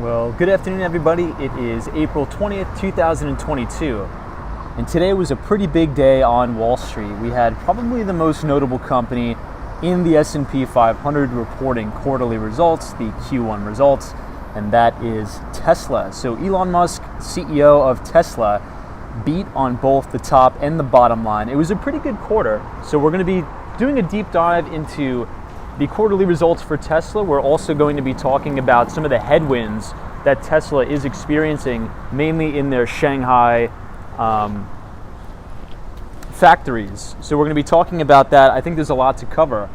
Well, good afternoon, everybody. It is April 20th, 2022, and today was a pretty big day on Wall Street. We had probably the most notable company in the S&P 500 reporting quarterly results, the Q1 results, and that is Tesla. So Elon Musk, CEO of Tesla, beat on both the top and the bottom line. It was a pretty good quarter, so we're going to be doing a deep dive into the quarterly results for Tesla. We're also going to be talking about some of the headwinds that Tesla is experiencing, mainly in their Shanghai factories. So we're going to be talking about that. I think there's a lot to cover.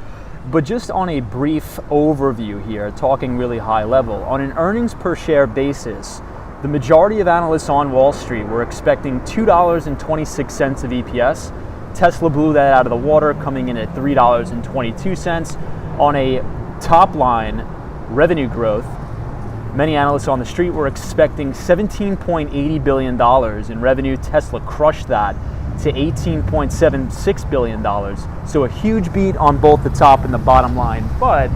But just on a brief overview here, talking really high level, on an earnings per share basis, the majority of analysts on Wall Street were expecting $2.26 of EPS. Tesla blew that out of the water, coming in at $3.22. On a top line revenue growth, many analysts on the street were expecting $17.80 billion in revenue. Tesla crushed that to $18.76 billion. So a huge beat on both the top and the bottom line. But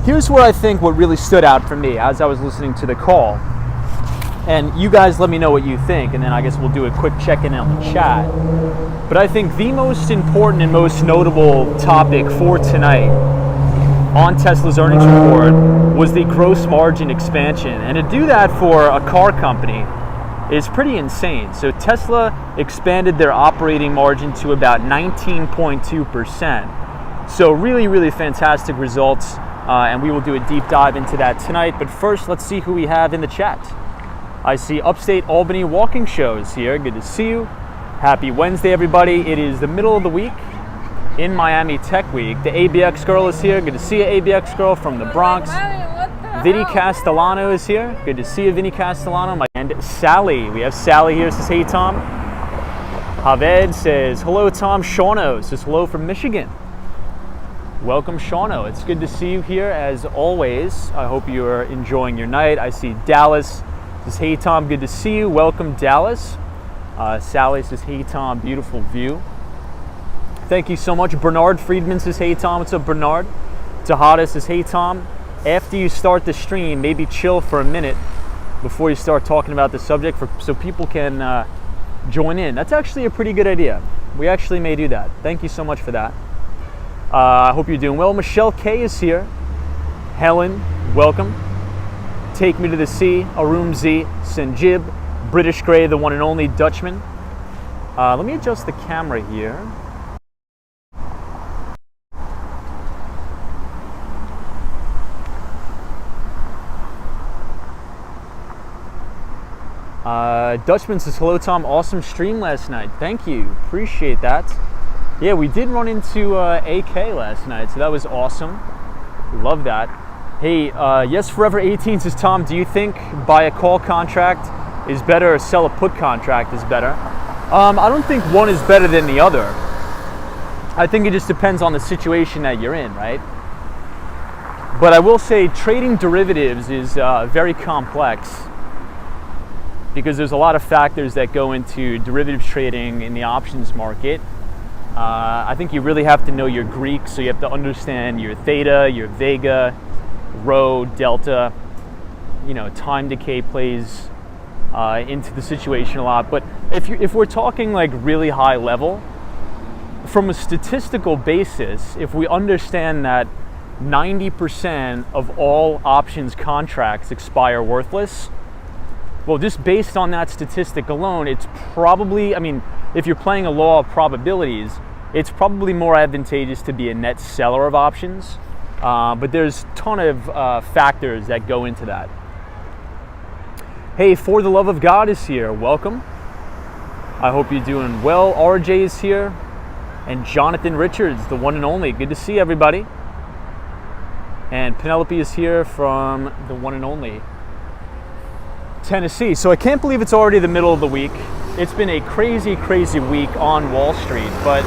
here's what I think what really stood out for me as I was listening to the call. And you guys let me know what you think, and then I guess we'll do a quick check-in on the chat. But I think the most important and most notable topic for tonight on Tesla's earnings report was the gross margin expansion. And to do that for a car company is pretty insane. So Tesla expanded their operating margin to about 19.2%. So really, really fantastic results. And we will do a deep dive into that tonight. But first, let's see who we have in the chat. I see Upstate Albany Walking Shows here. Good to see you. Happy Wednesday, everybody. It is the middle of the week in Miami Tech Week. The ABX girl is here. Good to see you, ABX girl from the Bronx. Vinny Castellano is here. Good to see you, Vinny Castellano. And Sally. We have Sally here. Says, hey, Tom. Javed says, hello, Tom. Shauno says, hello from Michigan. Welcome, Shauno. It's good to see you here as always. I hope you are enjoying your night. I see Dallas says, hey, Tom. Good to see you. Welcome, Dallas. Sally says, hey, Tom. Beautiful view. Thank you so much. Bernard Friedman says, hey, Tom. What's up, Bernard? Tahada says, hey, Tom. After you start the stream, maybe chill for a minute before you start talking about the subject so people can join in. That's actually a pretty good idea. We actually may do that. Thank you so much for that. I hope you're doing well. Michelle K is here. Helen, welcome. Take Me to the Sea, Arum Z, Sanjib, British Grey, the one and only Dutchman. Let me adjust the camera here. Dutchman says, hello, Tom. Awesome stream last night. Thank you. Appreciate that. Yeah, we did run into AK last night, so that was awesome. Love that. Hey, Yes Forever 18 says, Tom, do you think buy a call contract is better or sell a put contract is better? I don't think one is better than the other. I think it just depends on the situation that you're in, right? But I will say trading derivatives is very complex, because there's a lot of factors that go into derivatives trading in the options market. I think you really have to know your Greek, so you have to understand your theta, your vega, rho, delta. You know, time decay plays into the situation a lot. But if we're talking like really high level, from a statistical basis, if we understand that 90% of all options contracts expire worthless, well, just based on that statistic alone, it's probably, I mean, if you're playing a law of probabilities, it's probably more advantageous to be a net seller of options. But there's a ton of factors that go into that. Hey, For the Love of God is here. Welcome. I hope you're doing well. RJ is here. And Jonathan Richards, the one and only. Good to see everybody. And Penelope is here from the one and only Tennessee. So I can't believe it's already the middle of the week. It's been a crazy, crazy week on Wall Street. But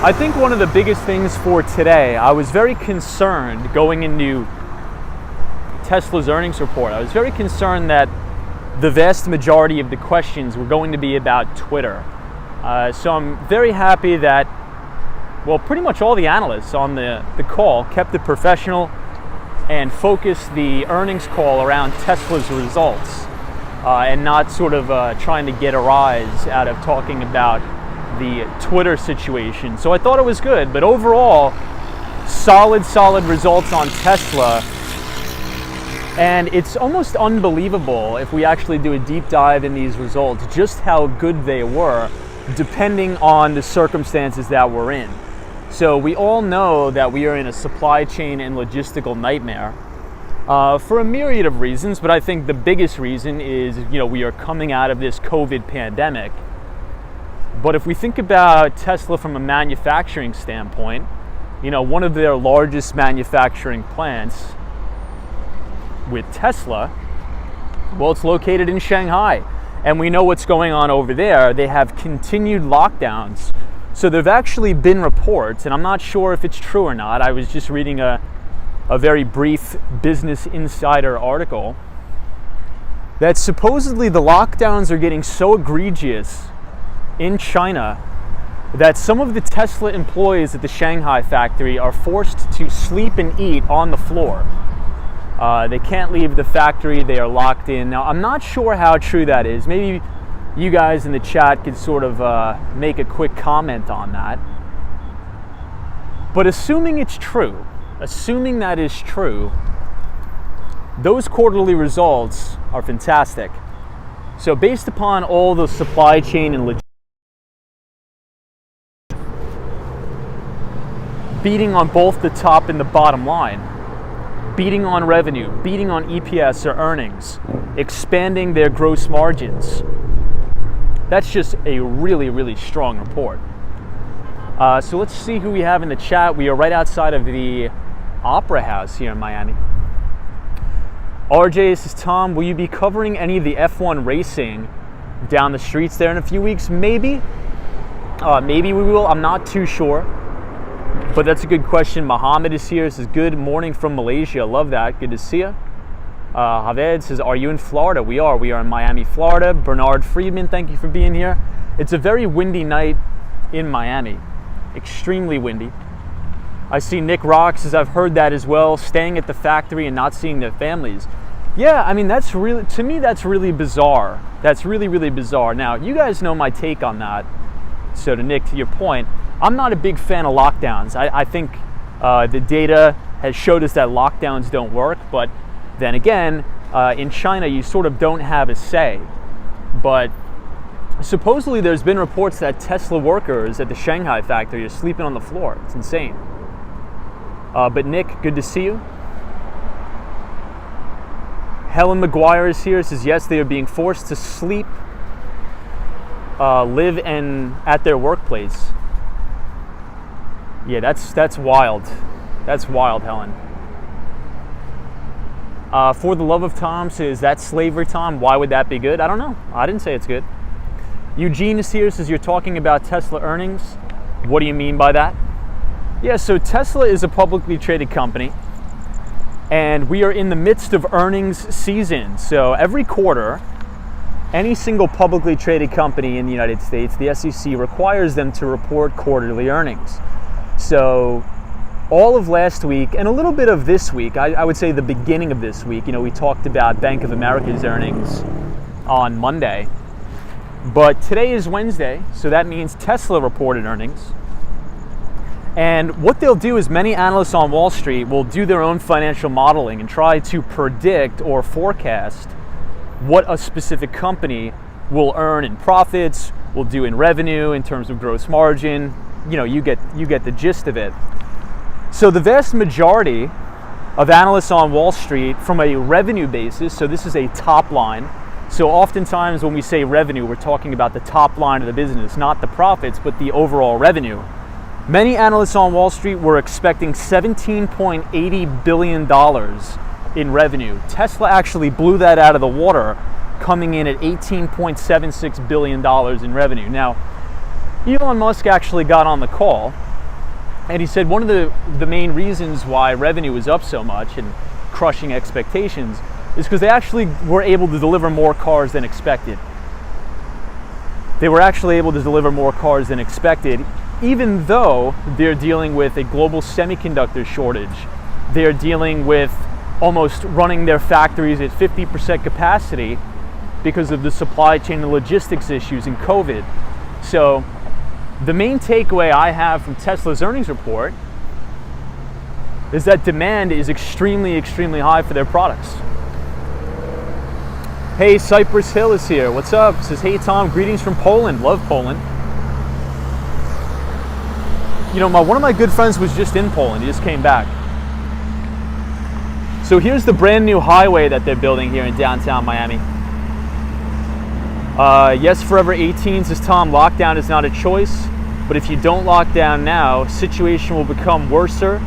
I think one of the biggest things for today, I was very concerned going into Tesla's earnings report. I was very concerned that the vast majority of the questions were going to be about Twitter. So I'm very happy that, well, pretty much all the analysts on the call kept it professional. and focus the earnings call around Tesla's results and not sort of trying to get a rise out of talking about the Twitter situation. So I thought it was good, but overall, solid results on Tesla. And it's almost unbelievable if we actually do a deep dive in these results, just how good they were, depending on the circumstances that we're in. So we all know that we are in a supply chain and logistical nightmare for a myriad of reasons, but I think the biggest reason is, we are coming out of this COVID pandemic. But if we think about Tesla from a manufacturing standpoint, one of their largest manufacturing plants with Tesla, well, it's located in Shanghai, and we know what's going on over there. They have continued lockdowns. So there've actually been reports, and I'm not sure if it's true or not. I was just reading a very brief Business Insider article that supposedly the lockdowns are getting so egregious in China that some of the Tesla employees at the Shanghai factory are forced to sleep and eat on the floor. They can't leave the factory, they are locked in. Now, I'm not sure how true that is. Maybe you guys in the chat could sort of make a quick comment on that. But assuming it's true, assuming that is true, those quarterly results are fantastic. So based upon all the supply chain and logistics, beating on both the top and the bottom line, beating on revenue, beating on EPS or earnings, expanding their gross margins. That's just a really strong report. So let's see who we have in the chat. We are right outside of the Opera House here in Miami. RJ says, Tom, will you be covering any of the F1 racing down the streets there in a few weeks? Maybe. Maybe we will. I'm not too sure. But that's a good question. Mohammed is here. Says, good morning from Malaysia. Love that. Good to see you. Javed says, are you in Florida? We are. We are in Miami, Florida. Bernard Friedman, thank you for being here. It's a very windy night in Miami. Extremely windy. I see Nick Rock says, I've heard that as well. Staying at the factory and not seeing their families. Yeah, I mean, that's really, to me, that's really bizarre. That's really bizarre. Now, you guys know my take on that. So to Nick, to your point, I'm not a big fan of lockdowns. I think the data has showed us that lockdowns don't work, but then again, in China, you sort of don't have a say. But supposedly there's been reports that Tesla workers at the Shanghai factory are sleeping on the floor. It's insane. But Nick, good to see you. Helen McGuire is here. Says, yes, they are being forced to sleep, live and at their workplace. Yeah, that's wild. That's wild, Helen. For the love of Tom says, that's slavery, Tom. Why would that be good? I don't know. I didn't say it's good. Eugene is here. Says, you're talking about Tesla earnings. What do you mean by that? Yeah, so Tesla is a publicly traded company, and we are in the midst of earnings season. So every quarter, any single publicly traded company in the United States, the SEC requires them to report quarterly earnings. So all of last week and a little bit of this week, I would say the beginning of this week, we talked about Bank of America's earnings on Monday. But today is Wednesday, so that means Tesla reported earnings. And what they'll do is many analysts on Wall Street will do their own financial modeling and try to predict or forecast what a specific company will earn in profits, will do in revenue, in terms of gross margin. You get the gist of it. So the vast majority of analysts on Wall Street, from a revenue basis, so this is a top line. So oftentimes when we say revenue, we're talking about the top line of the business, not the profits, but the overall revenue. Many analysts on Wall Street were expecting $17.80 billion in revenue. Tesla actually blew that out of the water, coming in at $18.76 billion in revenue. Now, Elon Musk actually got on the call, and he said one of the main reasons why revenue was up so much and crushing expectations is because they actually were able to deliver more cars than expected. They were actually able to deliver more cars than expected, even though they're dealing with a global semiconductor shortage. They're dealing with almost running their factories at 50% capacity because of the supply chain and logistics issues in COVID. So the main takeaway I have from Tesla's earnings report is that demand is extremely, extremely high for their products. Hey, Cypress Hill is here. What's up? Says, hey Tom, greetings from Poland. Love Poland. You know, one of my good friends was just in Poland. He just came back. So here's the brand new highway that they're building here in downtown Miami. Yes, Forever 18 says, Tom, lockdown is not a choice, but if you don't lock down now, situation will become worser,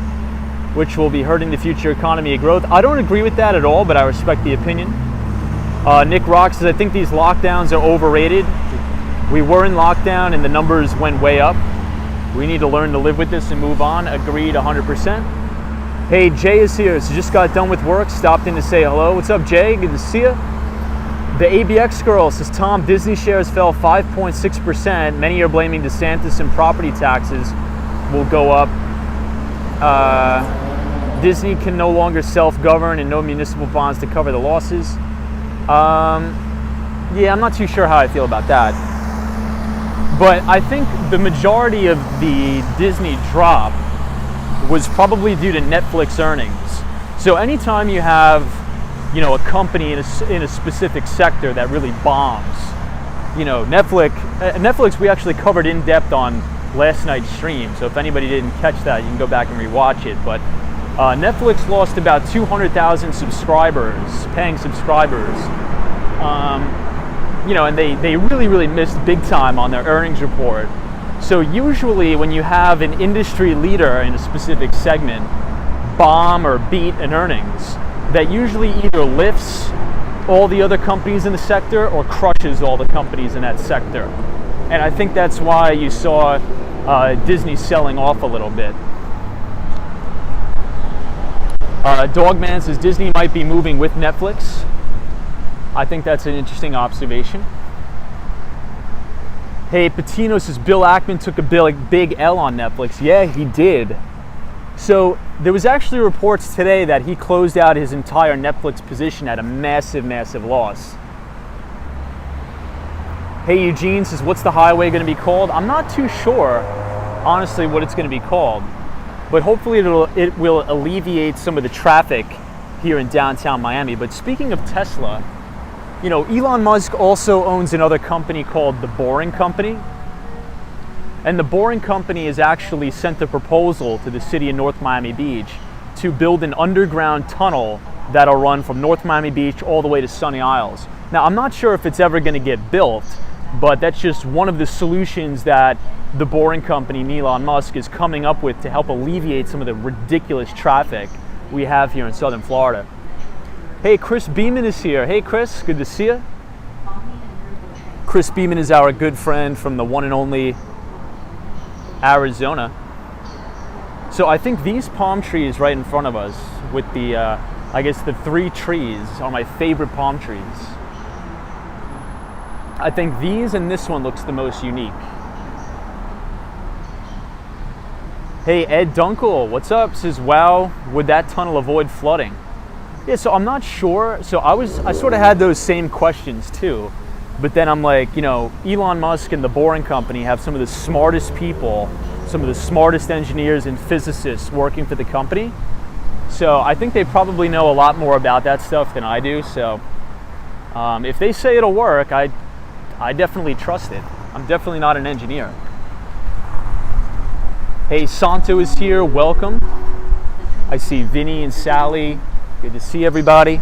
which will be hurting the future economy and growth. I don't agree with that at all, but I respect the opinion. Nick Rock says, I think these lockdowns are overrated. We were in lockdown and the numbers went way up. We need to learn to live with this and move on. Agreed 100%. Hey, Jay is here. So just got done with work, stopped in to say hello. What's up, Jay? Good to see you. The ABX girl says, Tom, Disney shares fell 5.6%. Many are blaming DeSantis and property taxes will go up. Disney can no longer self-govern and no municipal bonds to cover the losses. Yeah, I'm not too sure how I feel about that. But I think the majority of the Disney drop was probably due to Netflix earnings. So anytime you have, you know, a company in a specific sector that really bombs, you know, Netflix we actually covered in depth on last night's stream. So if anybody didn't catch that, you can go back and rewatch it. But Netflix lost about 200,000 subscribers, paying subscribers. You know, and they really, really missed big time on their earnings report. So usually when you have an industry leader in a specific segment bomb or beat in earnings, that usually either lifts all the other companies in the sector or crushes all the companies in that sector. And I think that's why you saw Disney selling off a little bit. Dogman says Disney might be moving with Netflix. I think that's an interesting observation. Hey, Patino says Bill Ackman took a big L on Netflix. Yeah, he did. So there was actually reports today that he closed out his entire Netflix position at a massive, massive loss. Hey, Eugene says, what's the highway going to be called? I'm not too sure, honestly, what it's going to be called. But hopefully it will alleviate some of the traffic here in downtown Miami. But speaking of Tesla, you know, Elon Musk also owns another company called The Boring Company. And The Boring Company has actually sent a proposal to the city of North Miami Beach to build an underground tunnel that'll run from North Miami Beach all the way to Sunny Isles. Now, I'm not sure if it's ever going to get built, but that's just one of the solutions that The Boring Company and Elon Musk is coming up with to help alleviate some of the ridiculous traffic we have here in Southern Florida. Hey, Chris Beeman is here. Hey, Chris, good to see you. Chris Beeman is our good friend from the one and only Arizona. So I think these palm trees right in front of us with the, I guess the 3 trees are my favorite palm trees. I think these and this one looks the most unique. Hey, Ed Dunkel, what's up? Says, wow, would that tunnel avoid flooding? Yeah, so I'm not sure. So I sort of had those same questions too. But then I'm like, you know, Elon Musk and The Boring Company have some of the smartest people, some of the smartest engineers and physicists working for the company. So I think they probably know a lot more about that stuff than I do. So if they say it'll work, I definitely trust it. I'm definitely not an engineer. Hey, Santo is here. Welcome. I see Vinny and Sally. Good to see everybody.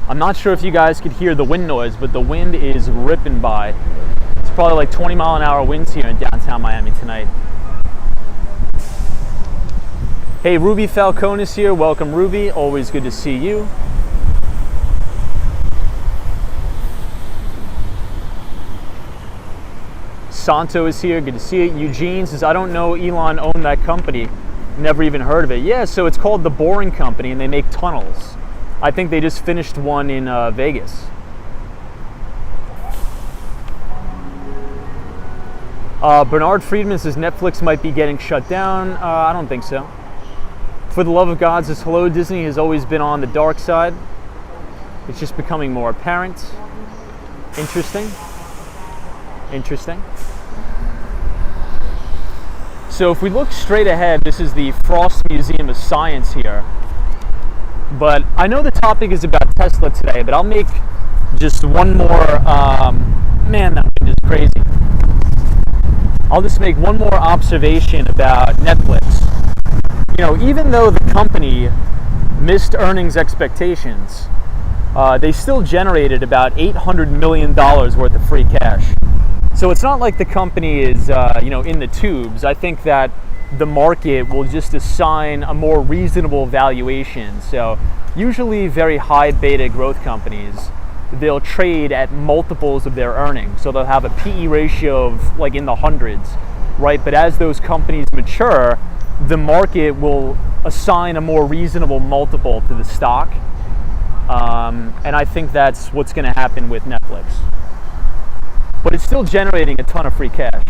I'm not sure if you guys could hear the wind noise, but the wind is ripping by. It's probably like 20 mile an hour winds here in downtown Miami tonight. Hey, Ruby Falcone is here. Welcome, Ruby. Always good to see you. Santo is here. Good to see you. Eugene says, I don't know Elon owned that company. Never even heard of it. Yeah, so it's called The Boring Company, and they make tunnels. I think they just finished one in Vegas. Bernard Friedman says Netflix might be getting shut down. I don't think so. For the love of God says, hello, Disney has always been on the dark side. It's just becoming more apparent. Interesting. Interesting. So if we look straight ahead, this is the Frost Museum of Science here. But I know the topic is about Tesla today, but I'll make just one more, man, that wind is crazy. I'll just make one more observation about Netflix. You know, even though the company missed earnings expectations, they still generated about $800 million worth of free cash. So it's not like the company is, in the tubes. I think that the market will just assign a more reasonable valuation. So usually very high beta growth companies, they'll trade at multiples of their earnings. So they'll have a PE ratio of like in the hundreds, right? But as those companies mature, the market will assign a more reasonable multiple to the stock. And I think that's what's going to happen with Netflix. But it's still generating a ton of free cash.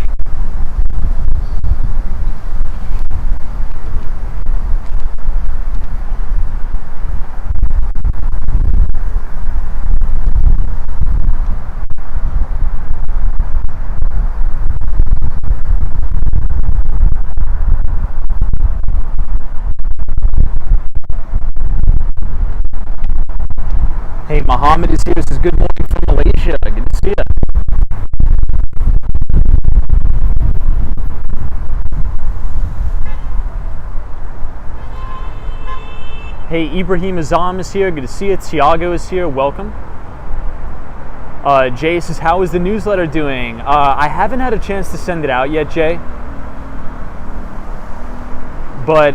Hey, Mohammed is here. This is good morning from Malaysia. Good to see you. Hey, Ibrahim Azam is here. Good to see you. Tiago is here. Welcome. Jay says, how is the newsletter doing? I haven't had a chance to send it out yet, Jay. But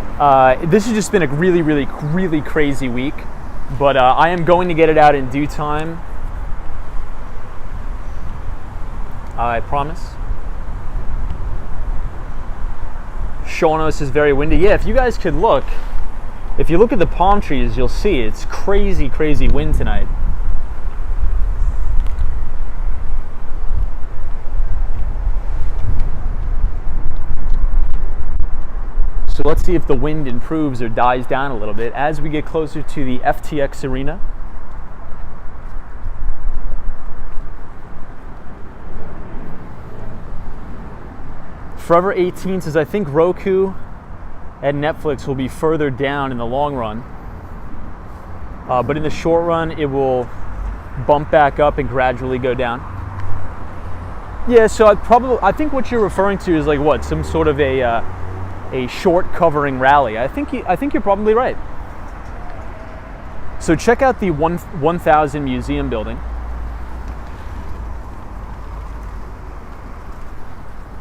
this has just been a really, really, really crazy week. But I am going to get it out in due time. I promise. Shaunos is very windy. Yeah, if you guys could look, if you look at the palm trees, you'll see it's crazy, crazy wind tonight. So let's see if the wind improves or dies down a little bit as we get closer to the FTX arena. Forever 18 says, I think Roku and Netflix will be further down in the long run. But in the short run, it will bump back up and gradually go down. Yeah, so I think what you're referring to is like what, some sort of a short covering rally. I think you're probably right. So check out the 1000 Museum building.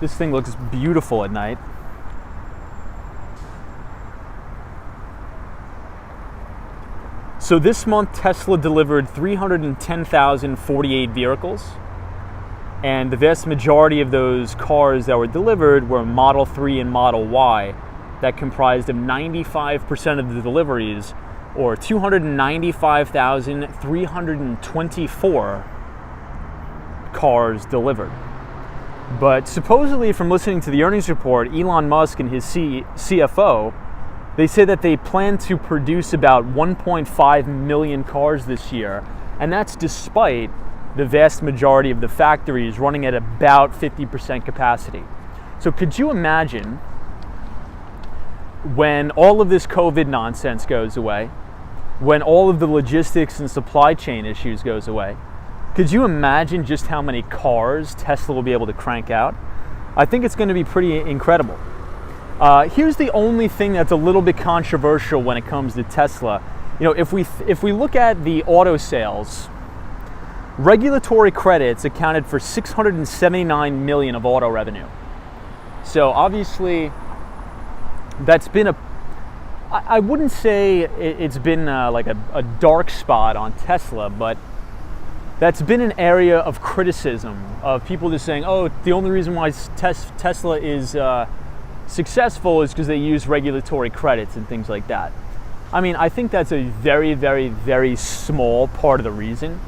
This thing looks beautiful at night. So this month Tesla delivered 310,048 vehicles. And the vast majority of those cars that were delivered were Model 3 and Model Y. That comprised of 95% of the deliveries, or 295,324 cars delivered. But supposedly, from listening to the earnings report, Elon Musk and his CFO, they say that they plan to produce about 1.5 million cars this year. And that's despite the vast majority of the factories running at about 50% capacity. So could you imagine when all of this COVID nonsense goes away, when all of the logistics and supply chain issues goes away, could you imagine just how many cars Tesla will be able to crank out? I think it's going to be pretty incredible. Here's the only thing that's a little bit controversial when it comes to Tesla. You know, if we look at the auto sales, regulatory credits accounted for 679 million of auto revenue. So obviously, that's been I wouldn't say it's been like a dark spot on Tesla, but that's been an area of criticism of people just saying, oh, the only reason why Tesla is successful is because they use regulatory credits and things like that. I mean, I think that's a very, very, very small part of the reason.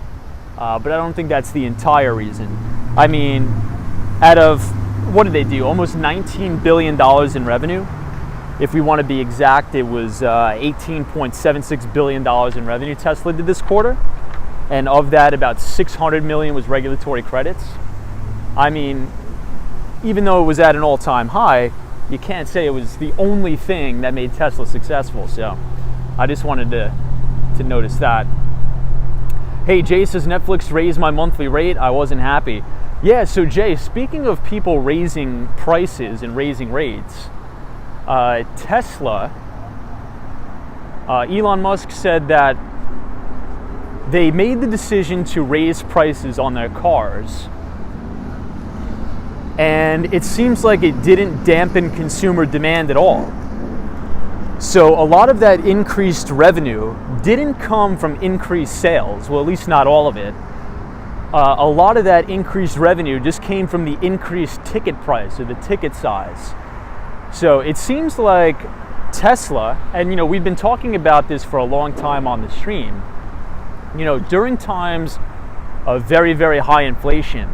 But I don't think that's the entire reason. I mean, out of, what did they do? Almost $19 billion in revenue. If we want to be exact, it was $18.76 billion in revenue Tesla did this quarter. And of that, about 600 million was regulatory credits. I mean, even though it was at an all-time high, you can't say it was the only thing that made Tesla successful. So I just wanted to notice that. Hey, Jay says, Netflix raised my monthly rate. I wasn't happy. Yeah, so Jay, speaking of people raising prices and raising rates, Tesla, Elon Musk said that they made the decision to raise prices on their cars, and it seems like it didn't dampen consumer demand at all. So a lot of that increased revenue didn't come from increased sales, well, at least not all of it. A lot of that increased revenue just came from the increased ticket price or the ticket size. So it seems like Tesla, and we've been talking about this for a long time on the stream, during times of very, very high inflation,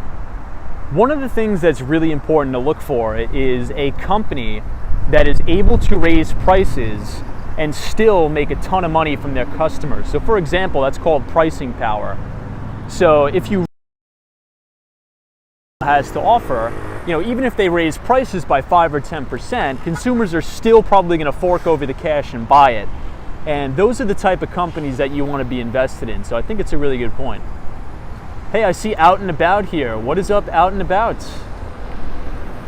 one of the things that's really important to look for is a company that is able to raise prices and still make a ton of money from their customers. So for example, that's called pricing power. So if you has to offer, even if they raise prices by 5 or 10%, consumers are still probably going to fork over the cash and buy it. And those are the type of companies that you want to be invested in. So I think it's a really good point. Hey, I see Out and About here. What is up, Out and About?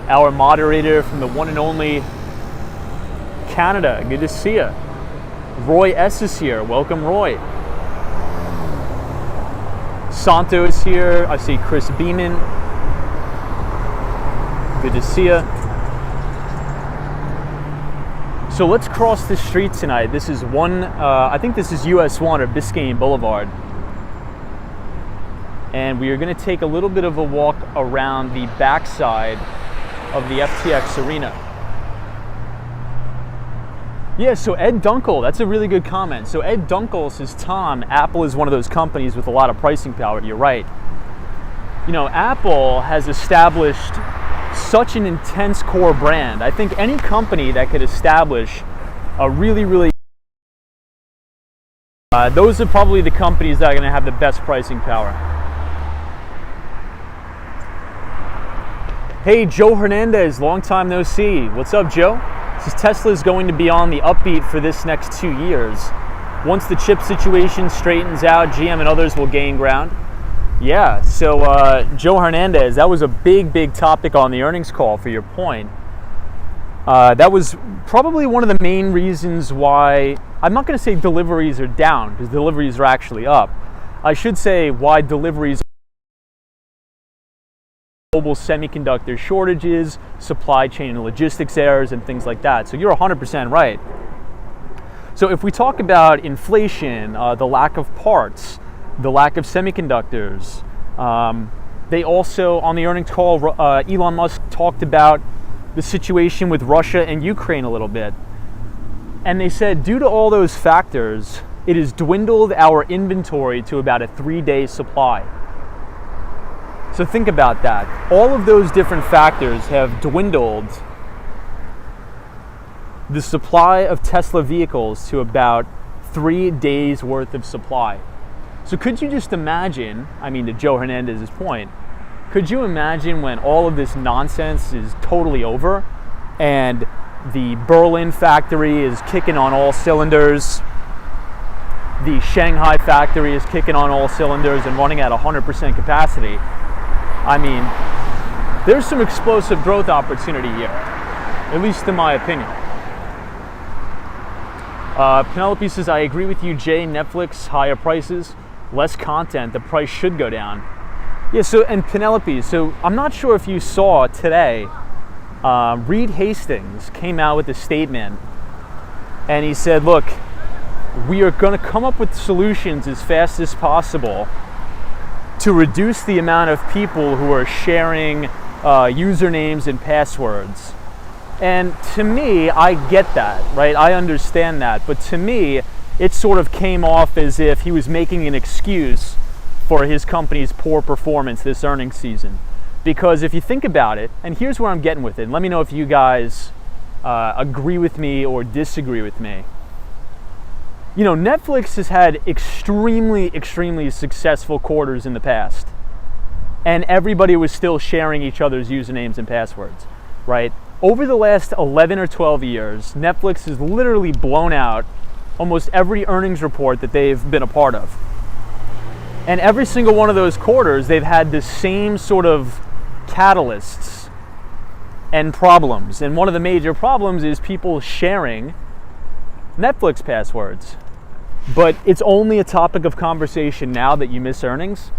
Our moderator from the one and only Canada. Good to see you. Roy S is here. Welcome, Roy. Santo is here. I see Chris Beeman. Good to see you. So let's cross the street tonight. This is I think this is US 1 or Biscayne Boulevard. And we are going to take a little bit of a walk around the backside of the FTX arena. Yeah, so Ed Dunkel, that's a really good comment. So Ed Dunkel says, Tom, Apple is one of those companies with a lot of pricing power. You're right. Apple has established such an intense core brand. I think any company that could establish a really, really those are probably the companies that are going to have the best pricing power. Hey, Joe Hernandez, long time no see. What's up, Joe? Says Tesla is going to be on the upbeat for this next 2 years. Once the chip situation straightens out, GM and others will gain ground. Yeah, so Joe Hernandez, that was a big, big topic on the earnings call for your point. That was probably one of the main reasons why, I'm not going to say deliveries are down, because deliveries are actually up. I should say why deliveries are global semiconductor shortages, supply chain and logistics errors, and things like that. So you're 100% right. So if we talk about inflation, the lack of parts, the lack of semiconductors. They also, on the earnings call, Elon Musk talked about the situation with Russia and Ukraine a little bit. And they said, due to all those factors, it has dwindled our inventory to about a 3-day supply. So think about that. All of those different factors have dwindled the supply of Tesla vehicles to about 3 days worth of supply. So could you just imagine, to Joe Hernandez's point, could you imagine when all of this nonsense is totally over and the Berlin factory is kicking on all cylinders, the Shanghai factory is kicking on all cylinders and running at 100% capacity? There's some explosive growth opportunity here, at least in my opinion. Penelope says, I agree with you, Jay. Netflix, higher prices, less content, the price should go down. Yeah, so, and Penelope, so I'm not sure if you saw today, Reed Hastings came out with a statement and he said, look, we are going to come up with solutions as fast as possible to reduce the amount of people who are sharing usernames and passwords. And to me, I get that, right? I understand that. But to me, it sort of came off as if he was making an excuse for his company's poor performance this earnings season. Because if you think about it, and here's where I'm getting with it, and let me know if you guys agree with me or disagree with me. You know, Netflix has had extremely successful quarters in the past, and everybody was still sharing each other's usernames and passwords, right? Over the last 11 or 12 years, Netflix has literally blown out almost every earnings report that they've been a part of. And every single one of those quarters, they've had the same sort of catalysts and problems. And one of the major problems is people sharing Netflix passwords. But it's only a topic of conversation now that you miss earnings.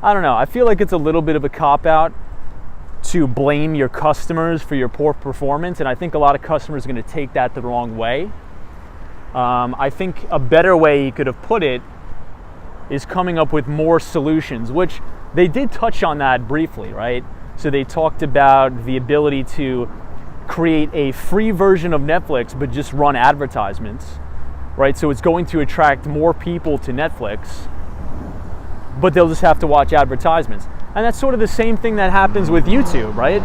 I don't know. I feel like it's a little bit of a cop-out to blame your customers for your poor performance. And I think a lot of customers are going to take that the wrong way. I think a better way you could have put it is coming up with more solutions, which they did touch on that briefly, right? So they talked about the ability to create a free version of Netflix, but just run advertisements, right? So it's going to attract more people to Netflix, but they'll just have to watch advertisements. And that's sort of the same thing that happens with YouTube, right?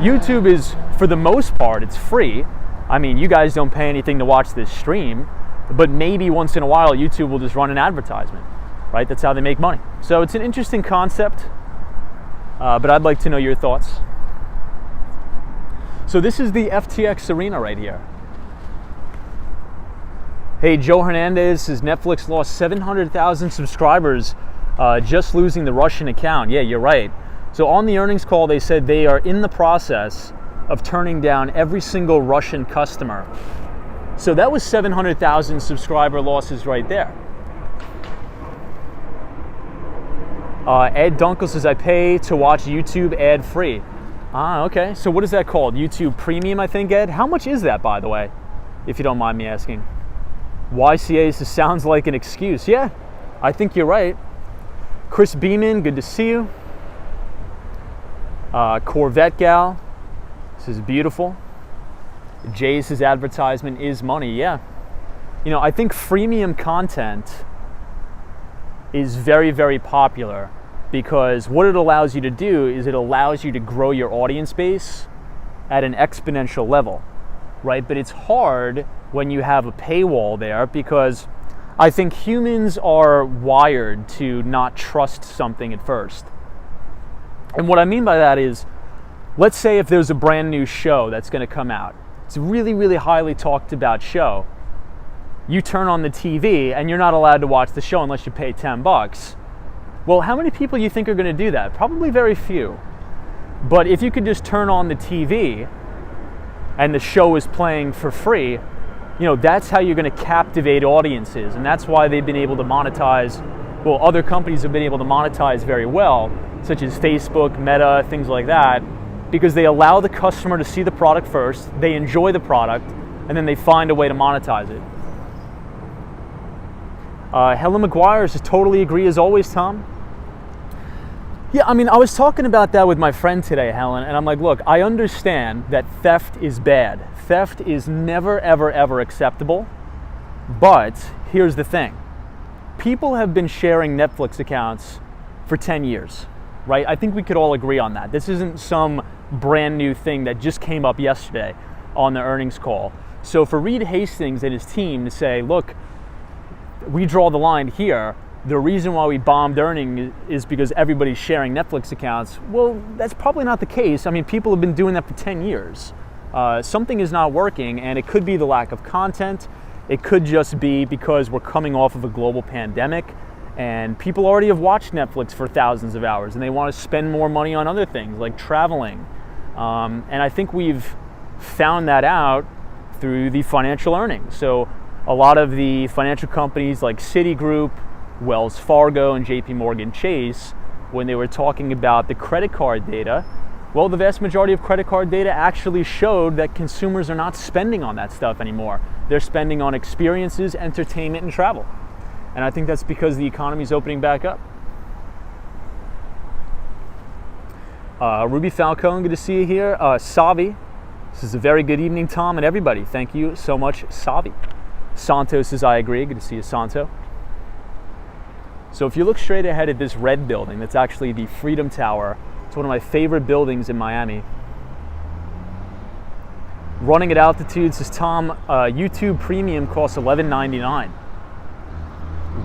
YouTube is, for the most part, it's free. I mean, you guys don't pay anything to watch this stream, but maybe once in a while YouTube will just run an advertisement, right? That's how they make money. So it's an interesting concept, but I'd like to know your thoughts. So this is the FTX arena right here. Hey, Joe Hernandez says Netflix lost 700,000 subscribers just losing the Russian account. Yeah, you're right. So on the earnings call, they said they are in the process of turning down every single Russian customer. So that was 700,000 subscriber losses right there. Ed Dunkel says, I pay to watch YouTube ad-free. Ah, okay. So what is that called? YouTube Premium, I think, Ed? How much is that, by the way, if you don't mind me asking? YCA says, sounds like an excuse. Yeah, I think you're right. Chris Beeman, good to see you. Corvette Gal, this is beautiful. Jay's advertisement is money. Yeah. You know, I think freemium content is very popular because what it allows you to do is it allows you to grow your audience base at an exponential level, right? But it's hard when you have a paywall there because I think humans are wired to not trust something at first. And what I mean by that is, let's say if there's a brand new show that's going to come out. It's a really highly talked about show. You turn on the TV and you're not allowed to watch the show unless you pay $10. Well, how many people do you think are going to do that? Probably very few. But if you could just turn on the TV and the show is playing for free, you know, that's how you're going to captivate audiences. And that's why they've been able to monetize, well, other companies have been able to monetize very well, such as Facebook, Meta, things like that, because they allow the customer to see the product first, they enjoy the product, and then they find a way to monetize it. Helen McGuire says, totally agree as always, Tom. Yeah, I mean, I was talking about that with my friend today, Helen, and I'm like, look, I understand that theft is bad. Theft is never, ever acceptable, but here's the thing. People have been sharing Netflix accounts for 10 years, right? I think we could all agree on that. This isn't some brand new thing that just came up yesterday on the earnings call. So for Reed Hastings and his team to say, look, we draw the line here, the reason why we bombed earnings is because everybody's sharing Netflix accounts. Well, that's probably not the case. I mean, people have been doing that for 10 years. Something is not working, and it could be the lack of content. It could just be because we're coming off of a global pandemic, and people already have watched Netflix for thousands of hours, and they want to spend more money on other things like traveling. And I think we've found that out through the financial earnings. So a lot of the financial companies like Citigroup, Wells Fargo, and JP Morgan Chase, when they were talking about the credit card data, well, the vast majority of credit card data actually showed that consumers are not spending on that stuff anymore. They're spending on experiences, entertainment, and travel. And I think that's because the economy is opening back up. Ruby Falcone, good to see you here. Savi, this is a very good evening, Tom and everybody. Thank you so much, Savi. Santos says, I agree. Good to see you, Santo. So if you look straight ahead at this red building, that's actually the Freedom Tower. It's one of my favorite buildings in Miami. Running at altitude, says Tom, YouTube Premium costs $11.99.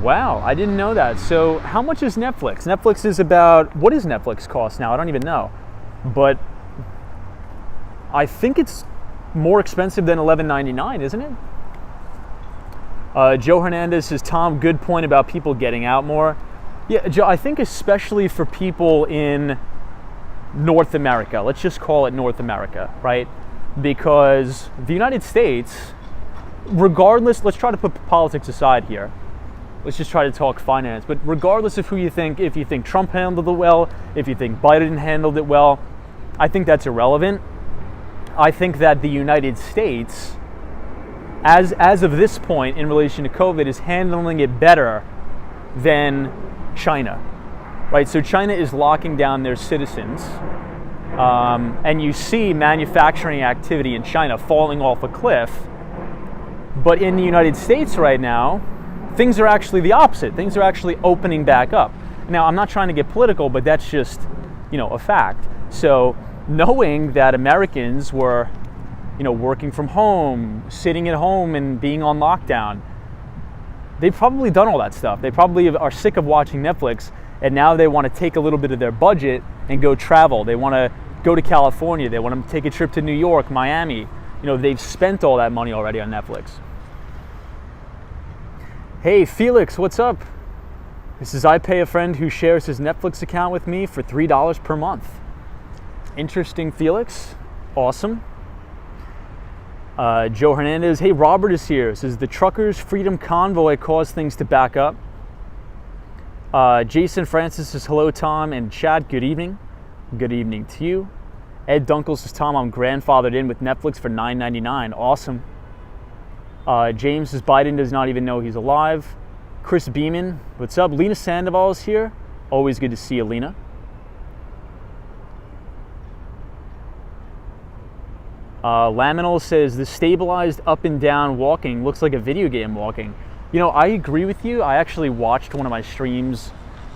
Wow, I didn't know that. So how much is Netflix? Netflix is about, what does Netflix cost now? I don't even know. But I think it's more expensive than $11.99, isn't it? Joe Hernandez says, Tom, good point about people getting out more. Yeah, Joe, I think especially for people in North America, let's just call it North America, right? Because the United States, regardless, let's try to put politics aside here. Let's just try to talk finance. But regardless of who you think, if you think Trump handled it well, if you think Biden handled it well, I think that's irrelevant. I think that the United States, as of this point in relation to COVID, is handling it better than China, right? So China is locking down their citizens, and you see manufacturing activity in China falling off a cliff. But in the United States right now, things are actually the opposite. Things are actually opening back up. Now, I'm not trying to get political, but that's just, a fact. So knowing that Americans were, working from home, sitting at home and being on lockdown, they've probably done all that stuff. They probably are sick of watching Netflix, and now they want to take a little bit of their budget and go travel. They want to go to California. They want to take a trip to New York, Miami. They've spent all that money already on Netflix. Hey, Felix, what's up? This is, I pay a friend who shares his Netflix account with me for $3 per month. Interesting, Felix. Awesome. Joe Hernandez, hey, Robert is here. Says, the truckers' freedom convoy caused things to back up. Jason Francis says, hello, Tom and Chad, good evening. Good evening to you. Ed Dunkel says, Tom, I'm grandfathered in with Netflix for $9.99. Awesome. James says, Biden does not even know he's alive. Chris Beeman, what's up? Lena Sandoval is here. Always good to see you, Lena. Laminal says, the stabilized up and down walking looks like a video game walking. I agree with you. I actually watched one of my streams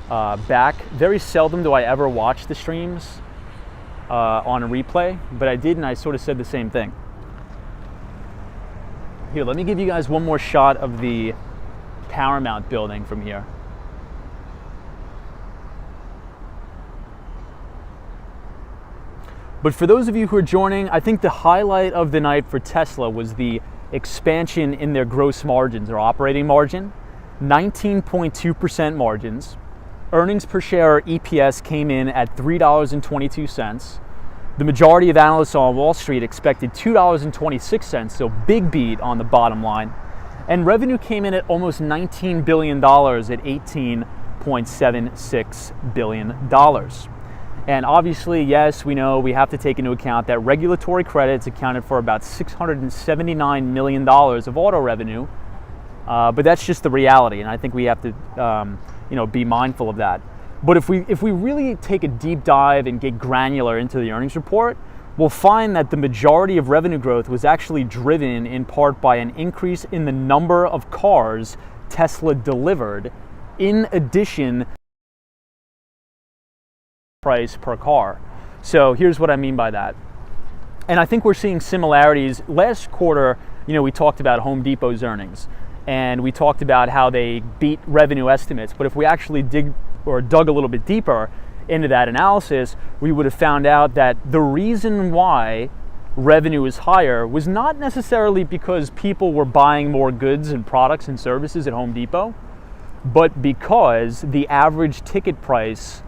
back. Very seldom do I ever watch the streams on a replay, but I did, and I sort of said the same thing. Here, let me give you guys one more shot of the Paramount building from here. But for those of you who are joining, I think the highlight of the night for Tesla was the expansion in their gross margins, their operating margin, 19.2% margins. Earnings per share, or EPS, came in at $3.22. The majority of analysts on Wall Street expected $2.26, so big beat on the bottom line. And revenue came in at almost $19 billion at $18.76 billion. And obviously, yes, we know we have to take into account that regulatory credits accounted for about $679 million of auto revenue, but that's just the reality, and I think we have to be mindful of that. But if we really take a deep dive and get granular into the earnings report, we'll find that the majority of revenue growth was actually driven in part by an increase in the number of cars Tesla delivered, in addition price per car. So here's what I mean by that. And I think we're seeing similarities. Last quarter, we talked about Home Depot's earnings, and we talked about how they beat revenue estimates. But if we actually dug a little bit deeper into that analysis, we would have found out that the reason why revenue is higher was not necessarily because people were buying more goods and products and services at Home Depot, but because the average ticket price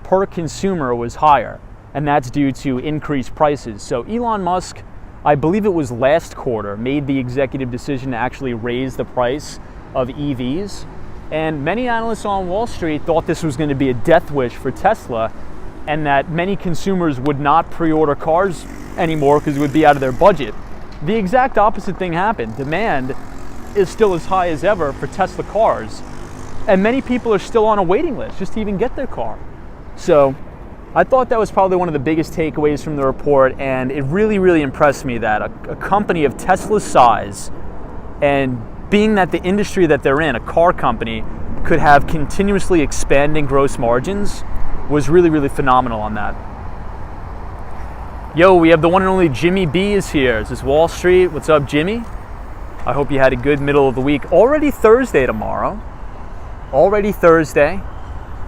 per consumer was higher, and that's due to increased prices. So Elon Musk, I believe it was last quarter, made the executive decision to actually raise the price of EVs. And many analysts on Wall Street thought this was going to be a death wish for Tesla, and that many consumers would not pre-order cars anymore because it would be out of their budget. The exact opposite thing happened. Demand is still as high as ever for Tesla cars, and many people are still on a waiting list just to even get their car. So I thought that was probably one of the biggest takeaways from the report, and it really, really impressed me that a company of Tesla's size, and being that the industry that they're in, a car company, could have continuously expanding gross margins was really, really phenomenal on that. Yo, we have the one and only Jimmy B is here. Is this Wall Street? What's up, Jimmy? I hope you had a good middle of the week. Already Thursday tomorrow. Already Thursday.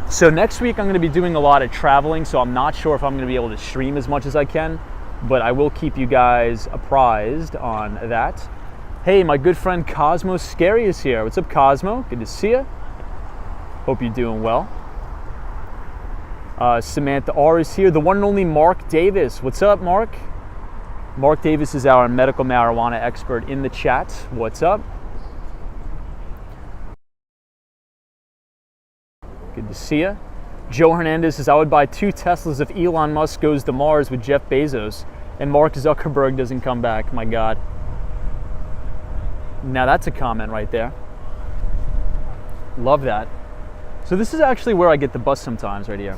So next week I'm going to be doing a lot of traveling, so I'm not sure if I'm going to be able to stream as much as I can, but I will keep you guys apprised on that. Hey, my good friend Cosmo Scary is here. What's up, Cosmo? Good to see you. Hope you're doing well. Samantha R is here. The one and only Mark Davis. What's up, Mark? Mark Davis is our medical marijuana expert in the chat. What's up? Good to see you. Joe Hernandez says, I would buy 2 Teslas if Elon Musk goes to Mars with Jeff Bezos and Mark Zuckerberg doesn't come back. My God. Now that's a comment right there. Love that. So this is actually where I get the bus sometimes, right here.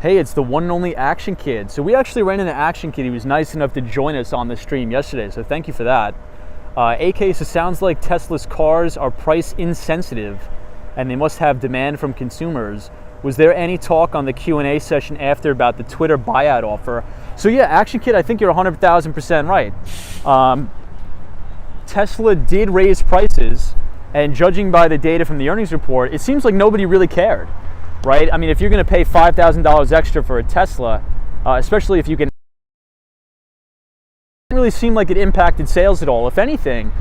Hey, it's the one and only Action Kid. So we actually ran into Action Kid. He was nice enough to join us on the stream yesterday, so thank you for that. AK says, sounds like Tesla's cars are price insensitive and they must have demand from consumers. Was there any talk on the Q&A session after about the Twitter buyout offer? So yeah, Action Kid, I think you're 100,000% right. Tesla did raise prices, and judging by the data from the earnings report, it seems like nobody really cared. Right? I mean, if you're going to pay $5,000 extra for a Tesla, especially if you can, it didn't really seem like it impacted sales at all. If anything,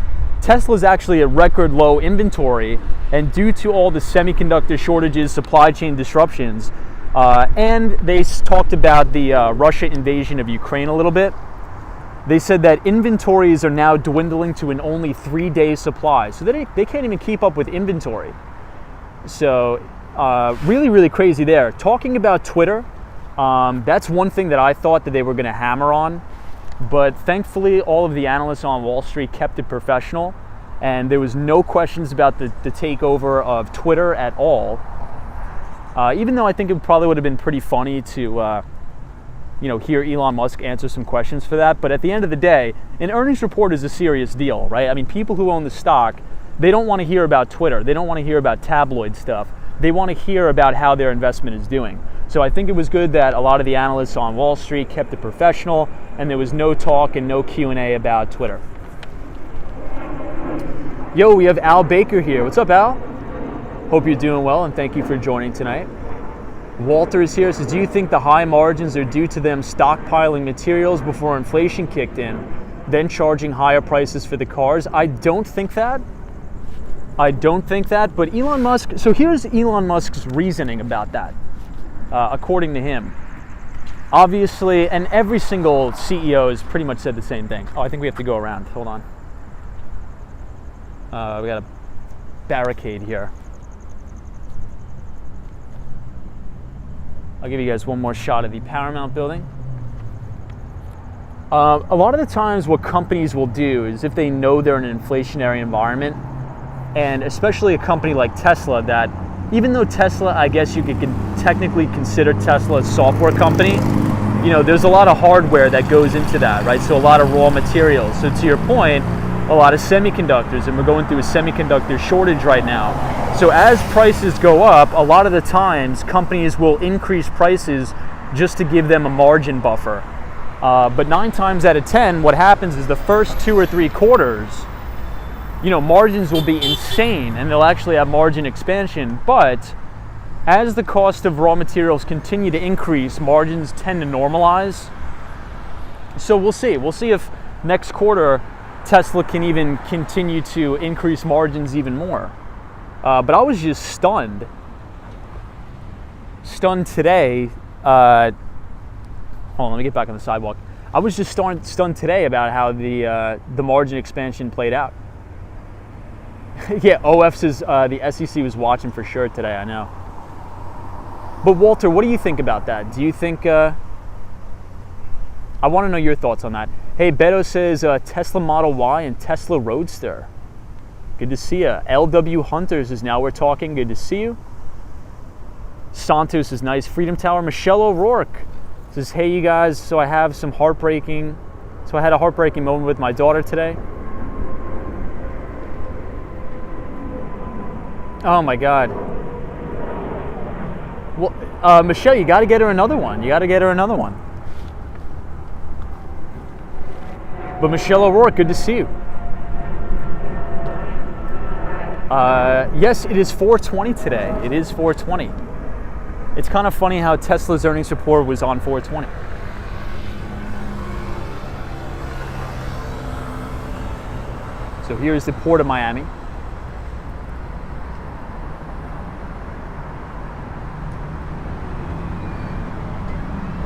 Tesla's actually at record low inventory, and due to all the semiconductor shortages, supply chain disruptions, and they talked about the Russia invasion of Ukraine a little bit. They said that inventories are now dwindling to an only 3-day supply. So they can't even keep up with inventory. So really, really crazy there. Talking about Twitter, that's one thing that I thought that they were going to hammer on, but thankfully all of the analysts on Wall Street kept it professional, and there was no questions about the takeover of Twitter at all. Even though I think it probably would have been pretty funny to hear Elon Musk answer some questions for that, but at the end of the day, an earnings report is a serious deal, right? I mean, people who own the stock, they don't want to hear about Twitter. They don't want to hear about tabloid stuff. They want to hear about how their investment is doing. So I think it was good that a lot of the analysts on Wall Street kept it professional, and there was no talk and no Q&A about Twitter. Yo, we have Al Baker here. What's up, Al? Hope you're doing well, and thank you for joining tonight. Walter is here. Says, do you think the high margins are due to them stockpiling materials before inflation kicked in, then charging higher prices for the cars? I don't think that. But Elon Musk, so here's Elon Musk's reasoning about that, according to him. Obviously, and every single CEO has pretty much said the same thing. Oh, I think we have to go around. Hold on. We got a barricade here. I'll give you guys one more shot of the Paramount building. A lot of the times what companies will do is if they know they're in an inflationary environment, and especially a company like Tesla, that even though Tesla, I guess you could technically consider Tesla a software company, there's a lot of hardware that goes into that, right? So a lot of raw materials. So to your point, a lot of semiconductors, and we're going through a semiconductor shortage right now. So as prices go up, a lot of the times companies will increase prices just to give them a margin buffer. But 9 times out of 10, what happens is the first 2 or 3 quarters, margins will be insane and they'll actually have margin expansion. But as the cost of raw materials continue to increase, margins tend to normalize. So we'll see. We'll see if next quarter Tesla can even continue to increase margins even more. But I was just stunned today. Hold on, let me get back on the sidewalk. I was just stunned today about how the margin expansion played out. Yeah, OF says the SEC was watching for sure today, I know. But Walter, what do you think about that? Do you think, I want to know your thoughts on that. Hey, Beto says Tesla Model Y and Tesla Roadster. Good to see you. LW Hunters is now we're talking. Good to see you. Santos is nice. Freedom Tower. Michelle O'Rourke says, hey, you guys, so I had a heartbreaking moment with my daughter today. Oh my God. Well, Michelle, you got to get her another one. But Michelle O'Rourke, good to see you. Yes, it is 4:20 today. It is 4:20. It's kind of funny how Tesla's earnings report was on 4:20. So here's the Port of Miami.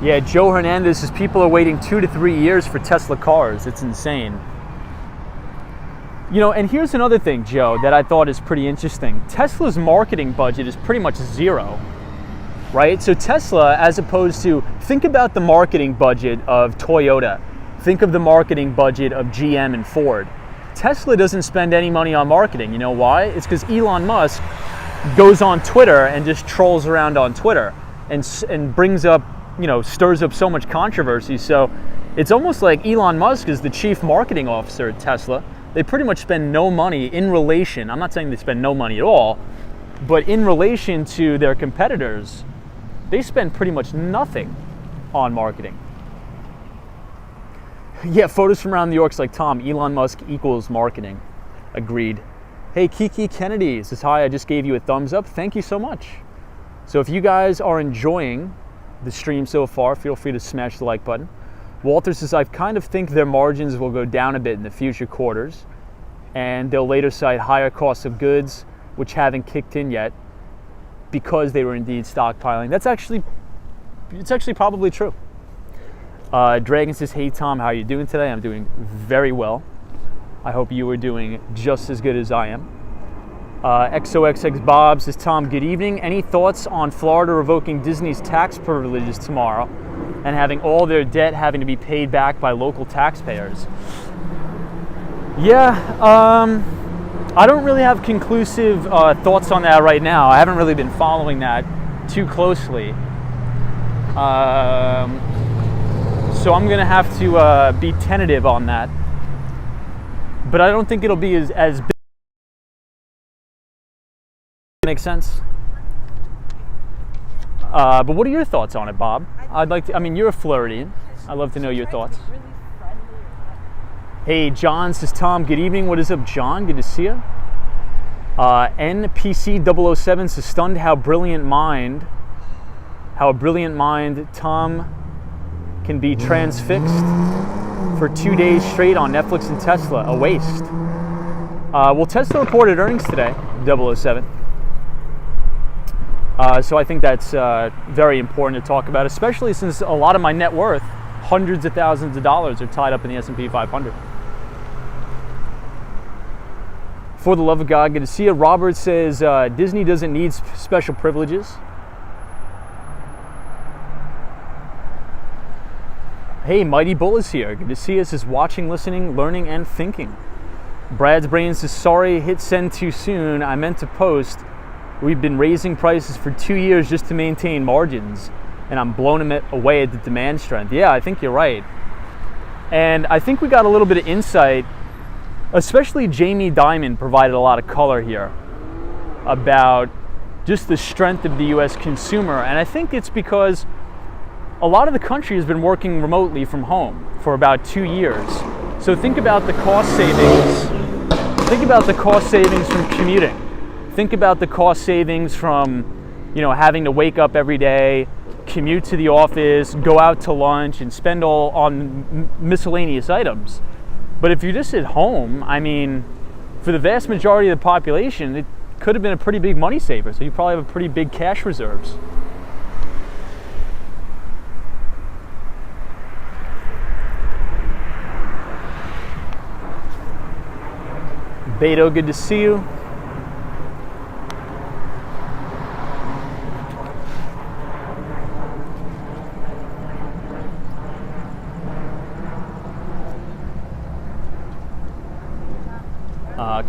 Yeah, Joe Hernandez says people are waiting 2 to 3 years for Tesla cars. It's insane. You know, and here's another thing, Joe, that I thought is pretty interesting. Tesla's marketing budget is pretty much zero, right? So Tesla, as opposed to, think about the marketing budget of Toyota. Think of the marketing budget of GM and Ford. Tesla doesn't spend any money on marketing. You know why? It's because Elon Musk goes on Twitter and just trolls around on Twitter and brings up, you know, stirs up so much controversy. So it's almost like Elon Musk is the chief marketing officer at Tesla. They pretty much spend no money in relation. I'm not saying they spend no money at all, but in relation to their competitors, they spend pretty much nothing on marketing. Yeah, photos from around New York's like, Tom, Elon Musk equals marketing. Agreed. Hey, Kiki Kennedy says, hi, I just gave you a thumbs up. Thank you so much. So if you guys are enjoying the stream so far, feel free to smash the like button. Walter says, I kind of think their margins will go down a bit in the future quarters, and they'll later cite higher costs of goods, which haven't kicked in yet, because they were indeed stockpiling. It's actually probably true. Dragon says, hey Tom, how are you doing today? I'm doing very well. I hope you are doing just as good as I am. XOXX Bob says, Tom, good evening. Any thoughts on Florida revoking Disney's tax privileges tomorrow and having all their debt having to be paid back by local taxpayers? Yeah, I don't really have conclusive thoughts on that right now. I haven't really been following that too closely. So I'm going to have to be tentative on that. But I don't think it'll be as big. Makes sense? But what are your thoughts on it, Bob? I mean, you're a Floridian. I'd love to know your thoughts. Hey, John says, Tom, good evening. What is up, John? Good to see you. NPC007 says, stunned how a brilliant mind, Tom can be transfixed for 2 days straight on Netflix and Tesla. A waste. Well, Tesla reported earnings today, 007. So I think that's very important to talk about, especially since a lot of my net worth, hundreds of thousands of dollars, are tied up in the S&P 500. For the love of God, good to see you. Robert says, Disney doesn't need special privileges. Hey, Mighty Bull is here. Good to see us. Is watching, listening, learning, and thinking. Brad's Brain says, sorry, hit send too soon. I meant to post. We've been raising prices for 2 years just to maintain margins, and I'm blowing them away at the demand strength. Yeah, I think you're right. And I think we got a little bit of insight, especially Jamie Dimon provided a lot of color here about just the strength of the U.S. consumer. And I think it's because a lot of the country has been working remotely from home for about 2 years. So think about the cost savings. Think about the cost savings from commuting. Think about the cost savings from, having to wake up every day, commute to the office, go out to lunch, and spend all on miscellaneous items. But if you're just at home, I mean, for the vast majority of the population, it could have been a pretty big money saver. So you probably have a pretty big cash reserves. Beto, good to see you.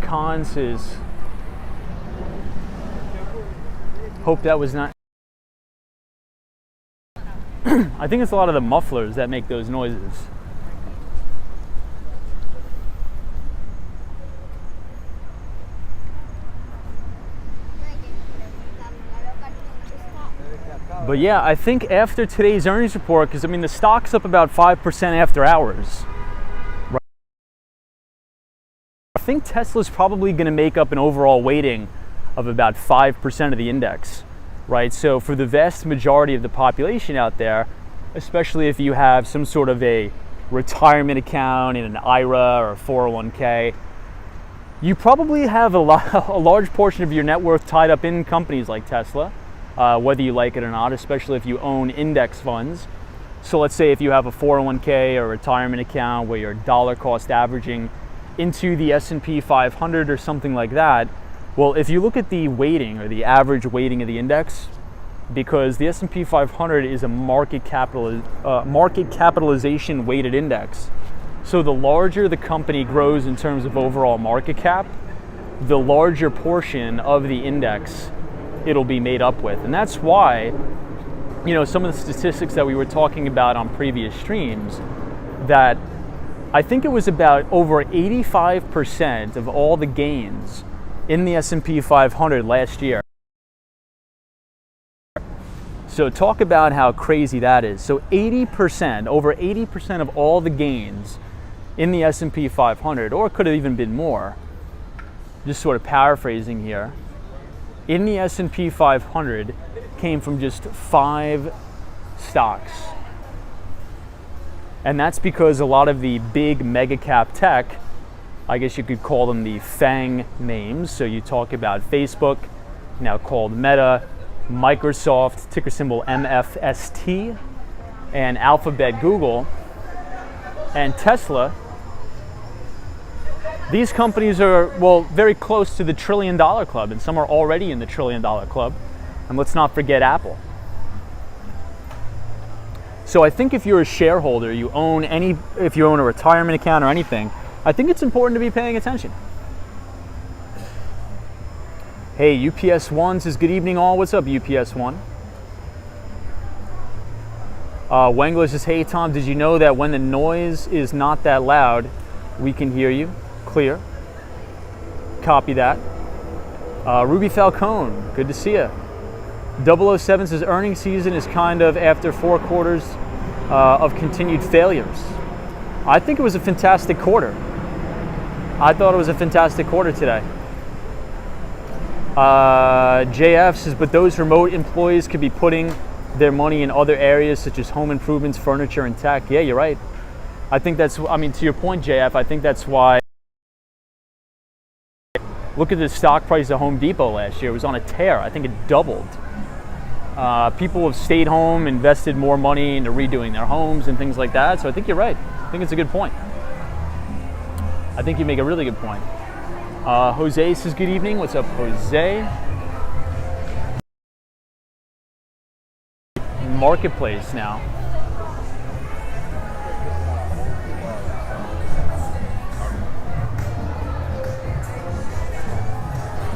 Khan says, hope that was not. I think it's a lot of the mufflers that make those noises. But yeah, I think after today's earnings report, because I mean the stock's up about 5% after hours. think Tesla's probably going to make up an overall weighting of about 5% of the index, right? So for the vast majority of the population out there, especially if you have some sort of a retirement account in an IRA or a 401k, you probably have a large portion of your net worth tied up in companies like Tesla, whether you like it or not, especially if you own index funds. So let's say if you have a 401k or a retirement account where you're dollar cost averaging into the S&P 500 or something like that, well, if you look at the weighting or the average weighting of the index, because the S&P 500 is a market capitalization weighted index. So the larger the company grows in terms of overall market cap, the larger portion of the index it'll be made up with. And that's why, you know, some of the statistics that we were talking about on previous streams, that I think it was about over 85% of all the gains in the S&P 500 last year. So talk about how crazy that is. So 80%, over 80% of all the gains in the S&P 500, or it could have even been more, just sort of paraphrasing here, in the S&P 500 came from just 5 stocks. And that's because a lot of the big mega cap tech, I guess you could call them the FANG names. So you talk about Facebook, now called Meta, Microsoft, ticker symbol MFST, and Alphabet Google, and Tesla. These companies are, well, very close to the $1 trillion club, and some are already in the $1 trillion club. And let's not forget Apple. So I think if you're a shareholder, if you own a retirement account or anything, I think it's important to be paying attention. Hey, UPS1 says, good evening all. What's up, UPS1? Wengler says, hey Tom, did you know that when the noise is not that loud, we can hear you clear? Copy that. Ruby Falcone, good to see you. 007 says, earnings season is kind of after 4 quarters of continued failures. I think it was a fantastic quarter. I thought it was a fantastic quarter today. JF says, but those remote employees could be putting their money in other areas such as home improvements, furniture, and tech. Yeah, you're right. I think that's, I mean, to your point, JF, I think that's why. Look at the stock price of Home Depot last year. It was on a tear. I think it doubled. People have stayed home, invested more money into redoing their homes and things like that. So I think you're right. I think it's a good point. I think you make a really good point. Jose says, good evening. What's up, Jose? Marketplace now.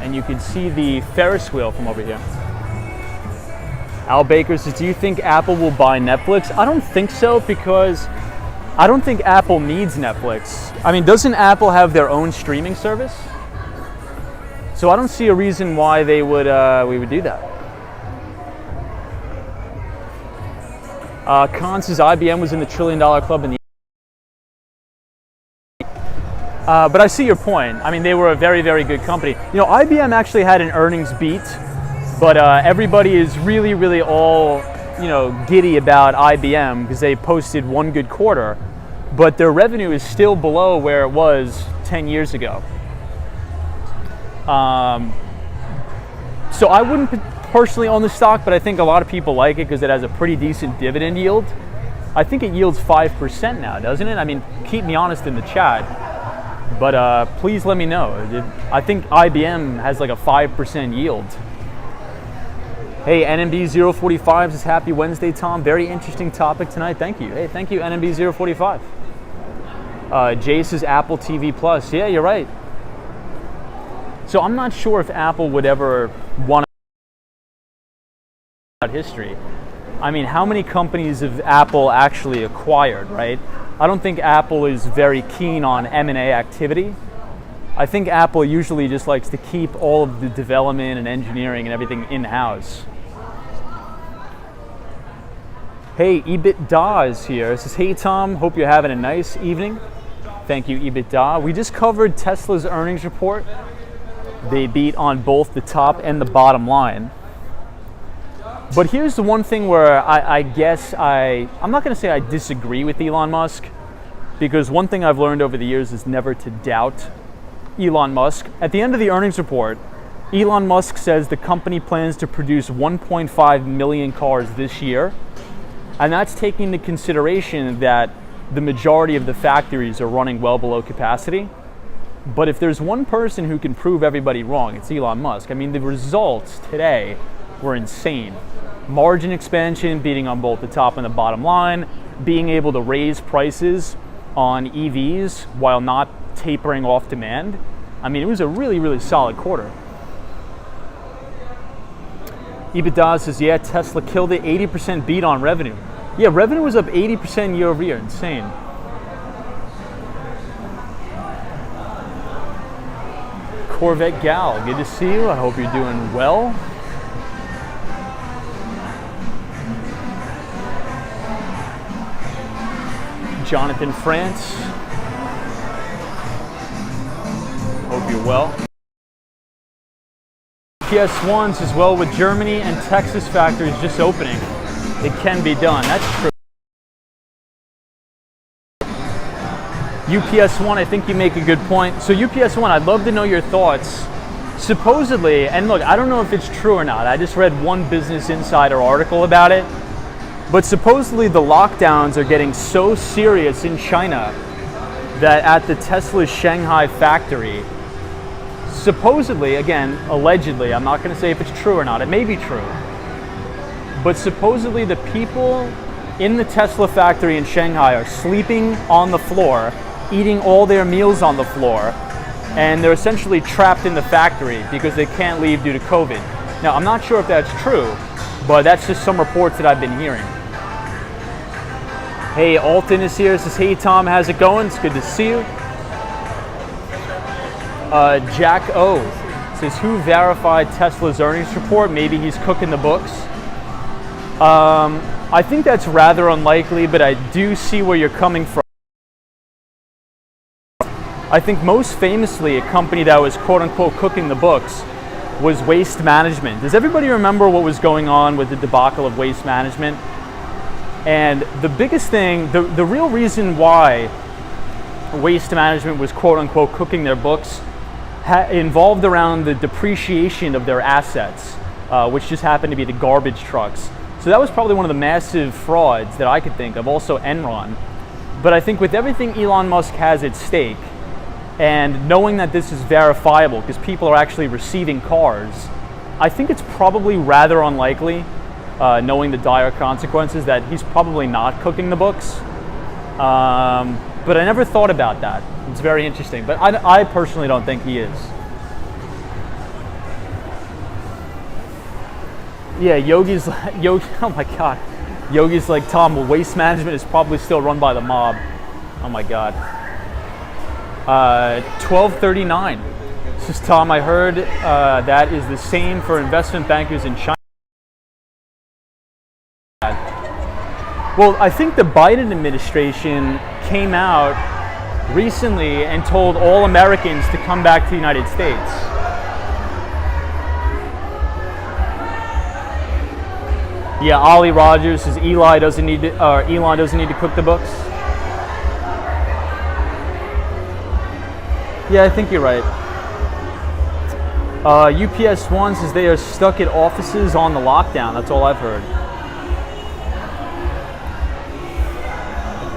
And you can see the Ferris wheel from over here. Al Baker says, do you think Apple will buy Netflix? I don't think so, because I don't think Apple needs Netflix. I mean, doesn't Apple have their own streaming service? So I don't see a reason why they would we would do that. Khan says IBM was in the $1 trillion club in the but I see your point. I mean, they were a very, very good company. You know, IBM actually had an earnings beat, but everybody is really, really all, you know, giddy about IBM because they posted one good quarter, but their revenue is still below where it was 10 years ago. So I wouldn't personally own the stock, but I think a lot of people like it because it has a pretty decent dividend yield. I think it yields 5% now, doesn't it? I mean, keep me honest in the chat, but please let me know. I think IBM has like a 5% yield. Hey, NMB045 says, happy Wednesday, Tom. Very interesting topic tonight. Thank you. Hey, thank you, NMB045. Jay says Apple TV Plus. Yeah, you're right. So I'm not sure if Apple would ever want to history. I mean, how many companies have Apple actually acquired, right? I don't think Apple is very keen on M&A activity. I think Apple usually just likes to keep all of the development and engineering and everything in-house. Hey, Ebit Da is here. It says, hey Tom, hope you're having a nice evening. Thank you, EBITDA. We just covered Tesla's earnings report. They beat on both the top and the bottom line. But here's the one thing where I guess I'm not going to say I disagree with Elon Musk, because one thing I've learned over the years is never to doubt Elon Musk. At the end of the earnings report, Elon Musk says the company plans to produce 1.5 million cars this year, and that's taking into consideration that the majority of the factories are running well below capacity. But if there's one person who can prove everybody wrong, it's Elon Musk. I mean, the results today were insane. Margin expansion, beating on both the top and the bottom line, being able to raise prices on EVs while not tapering off demand. I mean, it was a really, really solid quarter. EBITDA says, yeah, Tesla killed it, 80% beat on revenue. Yeah, revenue was up 80% year over year, insane. Corvette Gal, good to see you. I hope you're doing well. Jonathan France, hope you're well. PS1s as well with Germany and Texas factories just opening. It can be done, that's true. UPS1, I think you make a good point. So UPS1, I'd love to know your thoughts. Supposedly, and look, I don't know if it's true or not. I just read one Business Insider article about it. But supposedly the lockdowns are getting so serious in China that at the Tesla's Shanghai factory, supposedly, again, allegedly, I'm not going to say if it's true or not, it may be true, but supposedly the people in the Tesla factory in Shanghai are sleeping on the floor, eating all their meals on the floor, and they're essentially trapped in the factory because they can't leave due to COVID. Now, I'm not sure if that's true, but that's just some reports that I've been hearing. Hey, Alton is here, says, hey Tom, how's it going? It's good to see you. Jack O says, who verified Tesla's earnings report? Maybe he's cooking the books. I think that's rather unlikely, but I do see where you're coming from. I think most famously a company that was quote unquote cooking the books was Waste Management. Does everybody remember what was going on with the debacle of Waste Management? And the biggest thing, the real reason why Waste Management was quote unquote cooking their books involved around the depreciation of their assets, which just happened to be the garbage trucks. So that was probably one of the massive frauds that I could think of, also Enron. But I think with everything Elon Musk has at stake, and knowing that this is verifiable because people are actually receiving cars, I think it's probably rather unlikely, knowing the dire consequences, that he's probably not cooking the books. But I never thought about that. It's very interesting. But I personally don't think he is. Yeah, Yogi's oh my God. Yogi's like, Tom, well, Waste Management is probably still run by the mob. Oh my God. 1239. This is Tom, I heard that is the same for investment bankers in China. Well, I think the Biden administration came out recently and told all Americans to come back to the United States. Yeah, Ollie Rogers says Elon doesn't need to cook the books. Yeah, I think you're right. UPS1 says they are stuck at offices on the lockdown. That's all I've heard.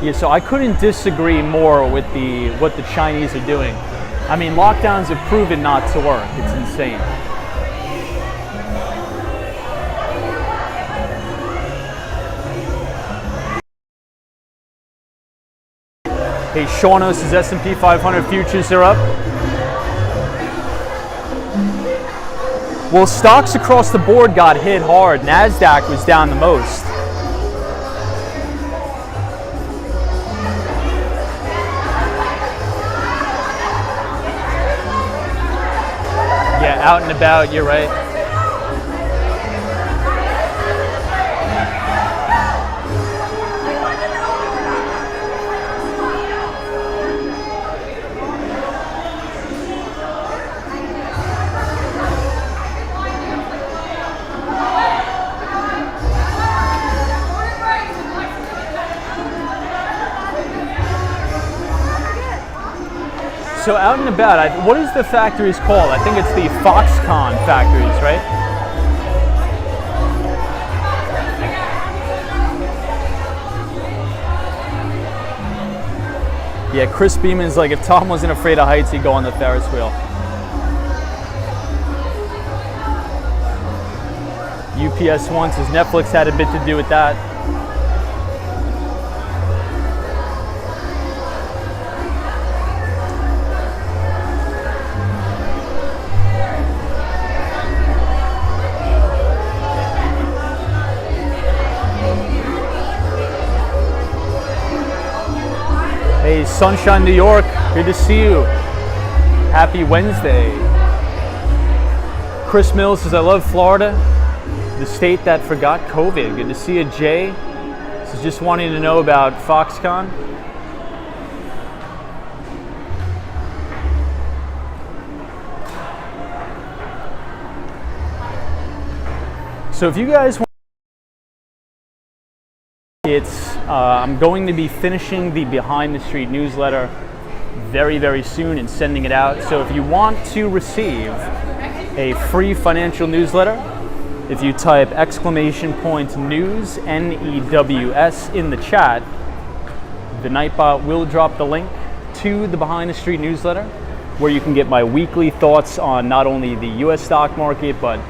Yeah, so I couldn't disagree more with what the Chinese are doing. I mean, lockdowns have proven not to work. It's insane. Hey, Shauna says S&P 500 futures are up. Well, stocks across the board got hit hard. NASDAQ was down the most. Yeah, out and about, you're right. So out and about, what is the factories called? I think it's the Foxconn factories, right? Yeah, Chris Beeman's like, if Tom wasn't afraid of heights, he'd go on the Ferris wheel. UPS once, as Netflix had a bit to do with that. Hey, Sunshine, New York, good to see you. Happy Wednesday. Chris Mills says, I love Florida, the state that forgot COVID. Good to see you, Jay. This is just wanting to know about Foxconn. So if you guys want, I'm going to be finishing the Behind the Street newsletter very, very soon and sending it out. So if you want to receive a free financial newsletter, if you type !news, N-E-W-S in the chat, the Nightbot will drop the link to the Behind the Street newsletter, where you can get my weekly thoughts on not only the US stock market, but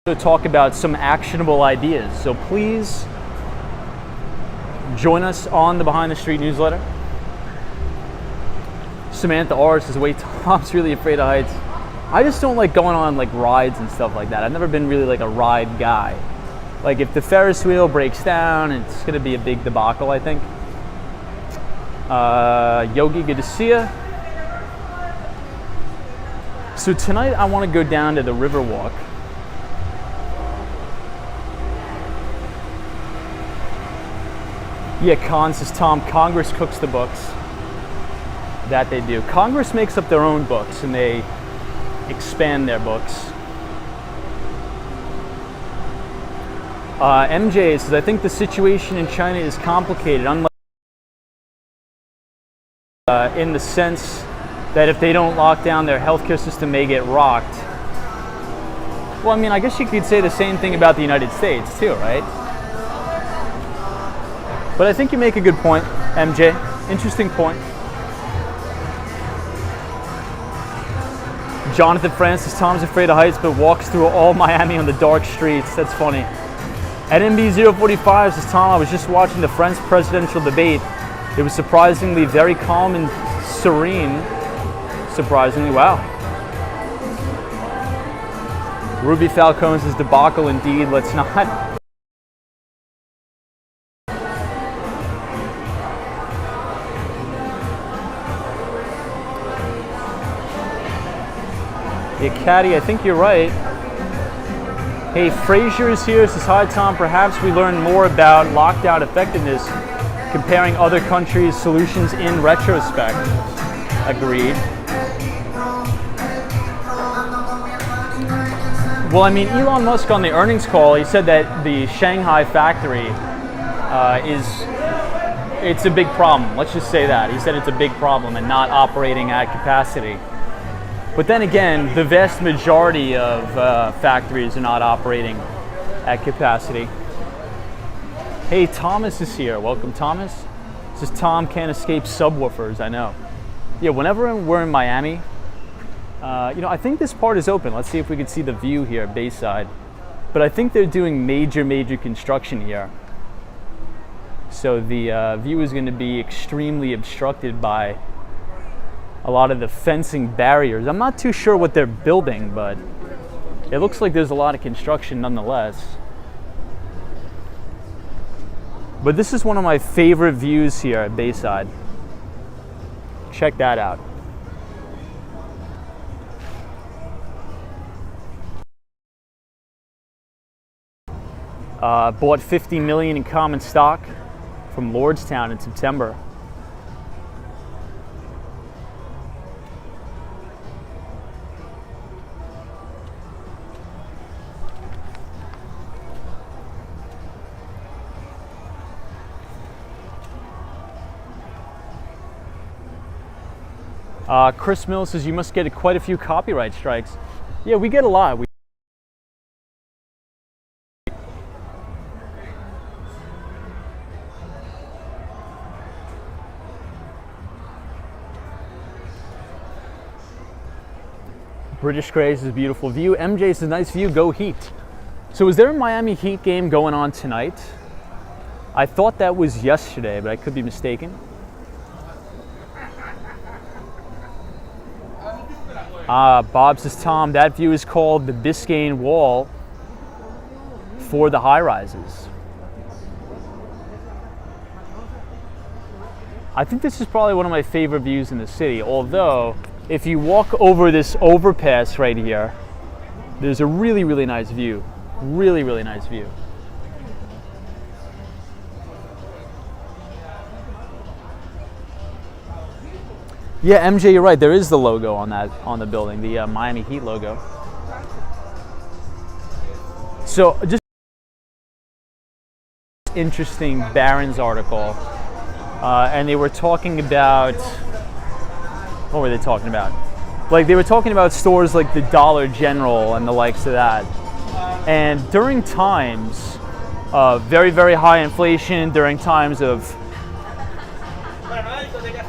to talk about some actionable ideas. So please join us on the Behind the Street newsletter. Samantha R says, wait, Tom's really afraid of heights. I just don't like going on like rides and stuff like that. I've never been really like a ride guy. Like if the Ferris wheel breaks down, it's gonna be a big debacle, I think. Yogi, good to see you. So tonight I want to go down to the Riverwalk. Yeah, Khan says, Tom, Congress cooks the books. That they do. Congress makes up their own books and they expand their books. MJ says, I think the situation in China is complicated, unlike in the sense that if they don't lock down, their healthcare system may get rocked. Well, I mean, I guess you could say the same thing about the United States too, right? But I think you make a good point, MJ. Interesting point. Jonathan Francis, Tom's afraid of heights, but walks through all Miami on the dark streets. That's funny. At NB045 says, Tom, I was just watching the French presidential debate. It was surprisingly very calm and serene. Surprisingly, wow. Ruby Falcone says, debacle indeed, let's not. Yeah, Caddy, I think you're right. Hey, Frazier is here, says, hi Tom, perhaps we learn more about lockdown effectiveness comparing other countries' solutions in retrospect. Agreed. Well, I mean, Elon Musk on the earnings call, he said that the Shanghai factory it's a big problem. Let's just say that. He said it's a big problem and not operating at capacity. But then again, the vast majority of factories are not operating at capacity. Hey, Thomas is here. Welcome, Thomas. This is Tom can't escape subwoofers, I know. Yeah, whenever we're in Miami, I think this part is open. Let's see if we can see the view here, Bayside. But I think they're doing major construction here. So the view is going to be extremely obstructed by a lot of the fencing barriers. I'm not too sure what they're building, but it looks like there's a lot of construction nonetheless. But this is one of my favorite views here at Bayside. Check that out. Bought $50 million in common stock from Lordstown in September. Chris Mills says you must get quite a few copyright strikes. Yeah, we get a lot. British Craze is a beautiful view. MJ says nice view, go Heat. So is there a Miami Heat game going on tonight? I thought that was yesterday, but I could be mistaken. Bob says, Tom, that view is called the Biscayne Wall for the high-rises. I think this is probably one of my favorite views in the city, although if you walk over this overpass right here, there's a really, really nice view. Really, really nice view. Yeah, MJ, you're right. There is the logo on the building, the Miami Heat logo. So, just interesting Barron's article, and they were talking about. What were they talking about? Like they were talking about stores like the Dollar General and the likes of that. And during times of very, very high inflation, during times of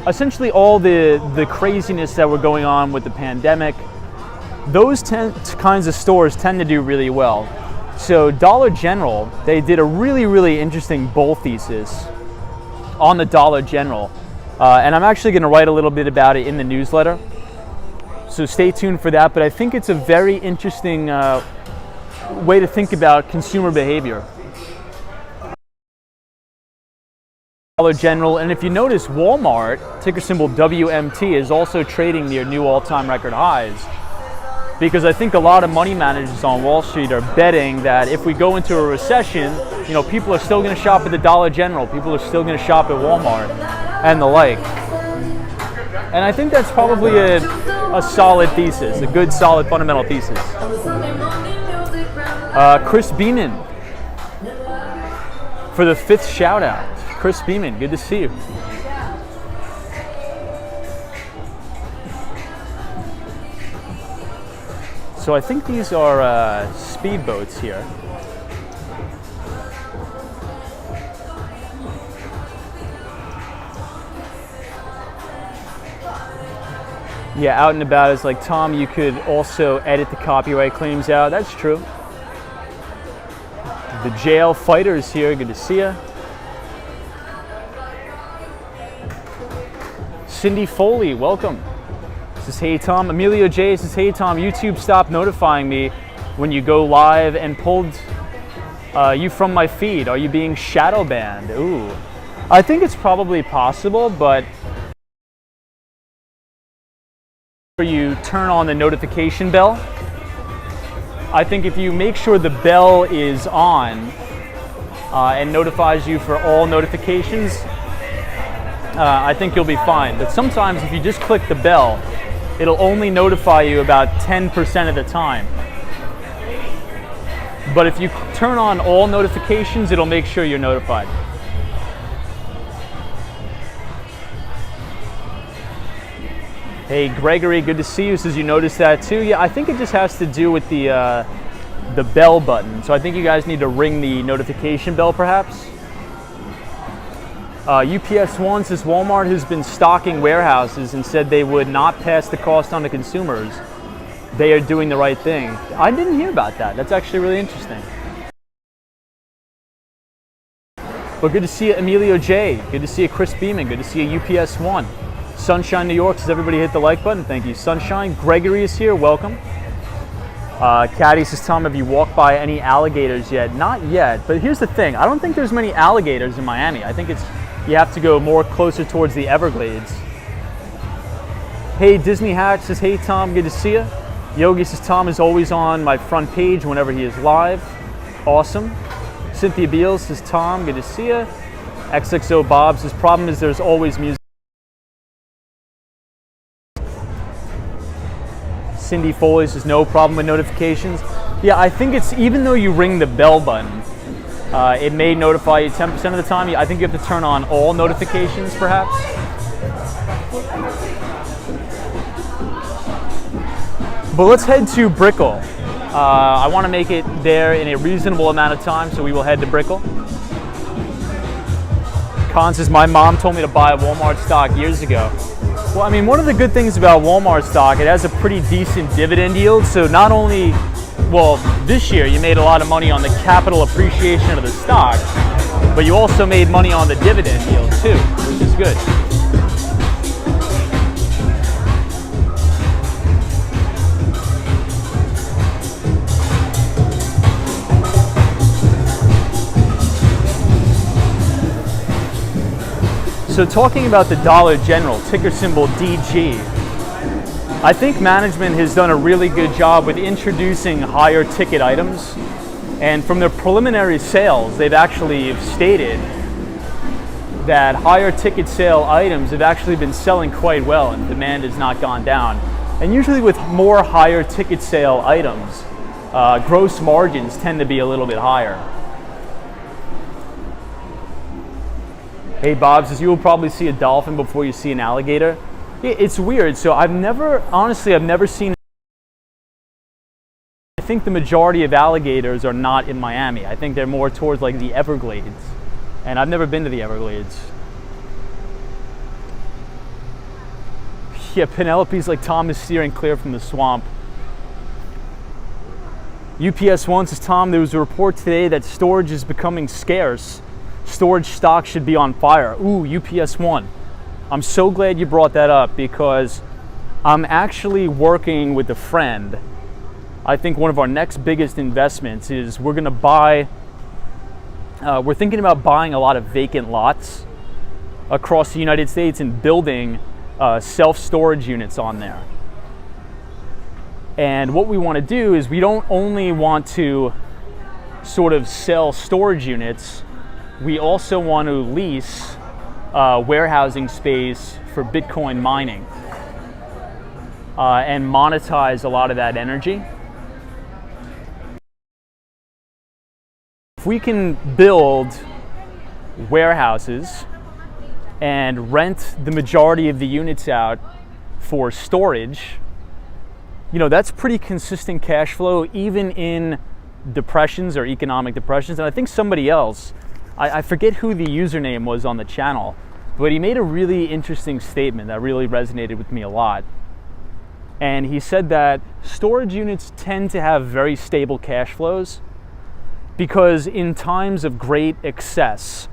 essentially all the craziness that were going on with the pandemic, those kinds of stores tend to do really well. So Dollar General, they did a really, really interesting bull thesis on the Dollar General. And I'm actually going to write a little bit about it in the newsletter. So stay tuned for that. But I think it's a very interesting way to think about consumer behavior. Dollar General, and if you notice, Walmart, ticker symbol WMT, is also trading near new all-time record highs. Because I think a lot of money managers on Wall Street are betting that if we go into a recession, you know, people are still going to shop at the Dollar General, people are still going to shop at Walmart and the like. And I think that's probably a solid thesis, a good, solid, fundamental thesis. Chris Beeman for the 5th shout out. Chris Beeman, good to see you. So I think these are speedboats here. Yeah, out and about is like, Tom, you could also edit the copyright claims out. That's true. The jail fighters here, good to see you. Cindy Foley, welcome. Says, hey Tom. Emilio J says, hey Tom, YouTube stopped notifying me when you go live and pulled you from my feed. Are you being shadow banned? Ooh. I think it's probably possible, but you turn on the notification bell. I think if you make sure the bell is on and notifies you for all notifications, I think you'll be fine. But sometimes if you just click the bell, it'll only notify you about 10% of the time. But if you turn on all notifications, it'll make sure you're notified. Hey Gregory, good to see you. Says you noticed that too. Yeah, I think it just has to do with the bell button. So I think you guys need to ring the notification bell perhaps. UPS1 says Walmart has been stocking warehouses and said they would not pass the cost on to consumers. They are doing the right thing. I didn't hear about that. That's actually really interesting. But good to see you, Emilio J. Good to see you, Chris Beeman. Good to see you, UPS1. Sunshine New York says everybody hit the like button. Thank you, Sunshine. Gregory is here. Welcome. Caddy says, Tom, have you walked by any alligators yet? Not yet, but here's the thing. I don't think there's many alligators in Miami. I think you have to go more closer towards the Everglades. Hey, Disney Hatch says, hey, Tom, good to see you. Yogi says, Tom is always on my front page whenever he is live. Awesome. Cynthia Beals says, Tom, good to see you. XXO Bob says, problem is there's always music. Cindy Foley says, no problem with notifications. Yeah, I think it's, even though you ring the bell button, it may notify you 10% of the time. I think you have to turn on all notifications, perhaps. But let's head to Brickell. I want to make it there in a reasonable amount of time, so we will head to Brickell. Con says, my mom told me to buy a Walmart stock years ago. Well, I mean, one of the good things about Walmart stock, it has a pretty decent dividend yield. So not only, well, this year you made a lot of money on the capital appreciation of the stock, but you also made money on the dividend yield too, which is good. So talking about the Dollar General, ticker symbol DG, I think management has done a really good job with introducing higher ticket items. And from their preliminary sales, they've actually stated that higher ticket sale items have actually been selling quite well and demand has not gone down. And usually with more higher ticket sale items, gross margins tend to be a little bit higher. Hey, Bob says, you will probably see a dolphin before you see an alligator. Yeah, it's weird. So I've never seen, I think the majority of alligators are not in Miami. I think they're more towards like the Everglades. And I've never been to the Everglades. Yeah, Penelope's like, Tom is steering clear from the swamp. UPS One says, Tom, there was a report today that storage is becoming scarce. Storage stock should be on fire. Ooh, UPS One. I'm so glad you brought that up because I'm actually working with a friend. I think one of our next biggest investments is we're thinking about buying a lot of vacant lots across the United States and building self-storage units on there. And what we want to do is we don't only want to sort of sell storage units, we also want to lease warehousing space for Bitcoin mining and monetize a lot of that energy. If we can build warehouses and rent the majority of the units out for storage, you know, that's pretty consistent cash flow even in depressions or economic depressions. And I think somebody else, I forget who the username was on the channel, but he made a really interesting statement that really resonated with me a lot. And he said that storage units tend to have very stable cash flows because in times of great excess,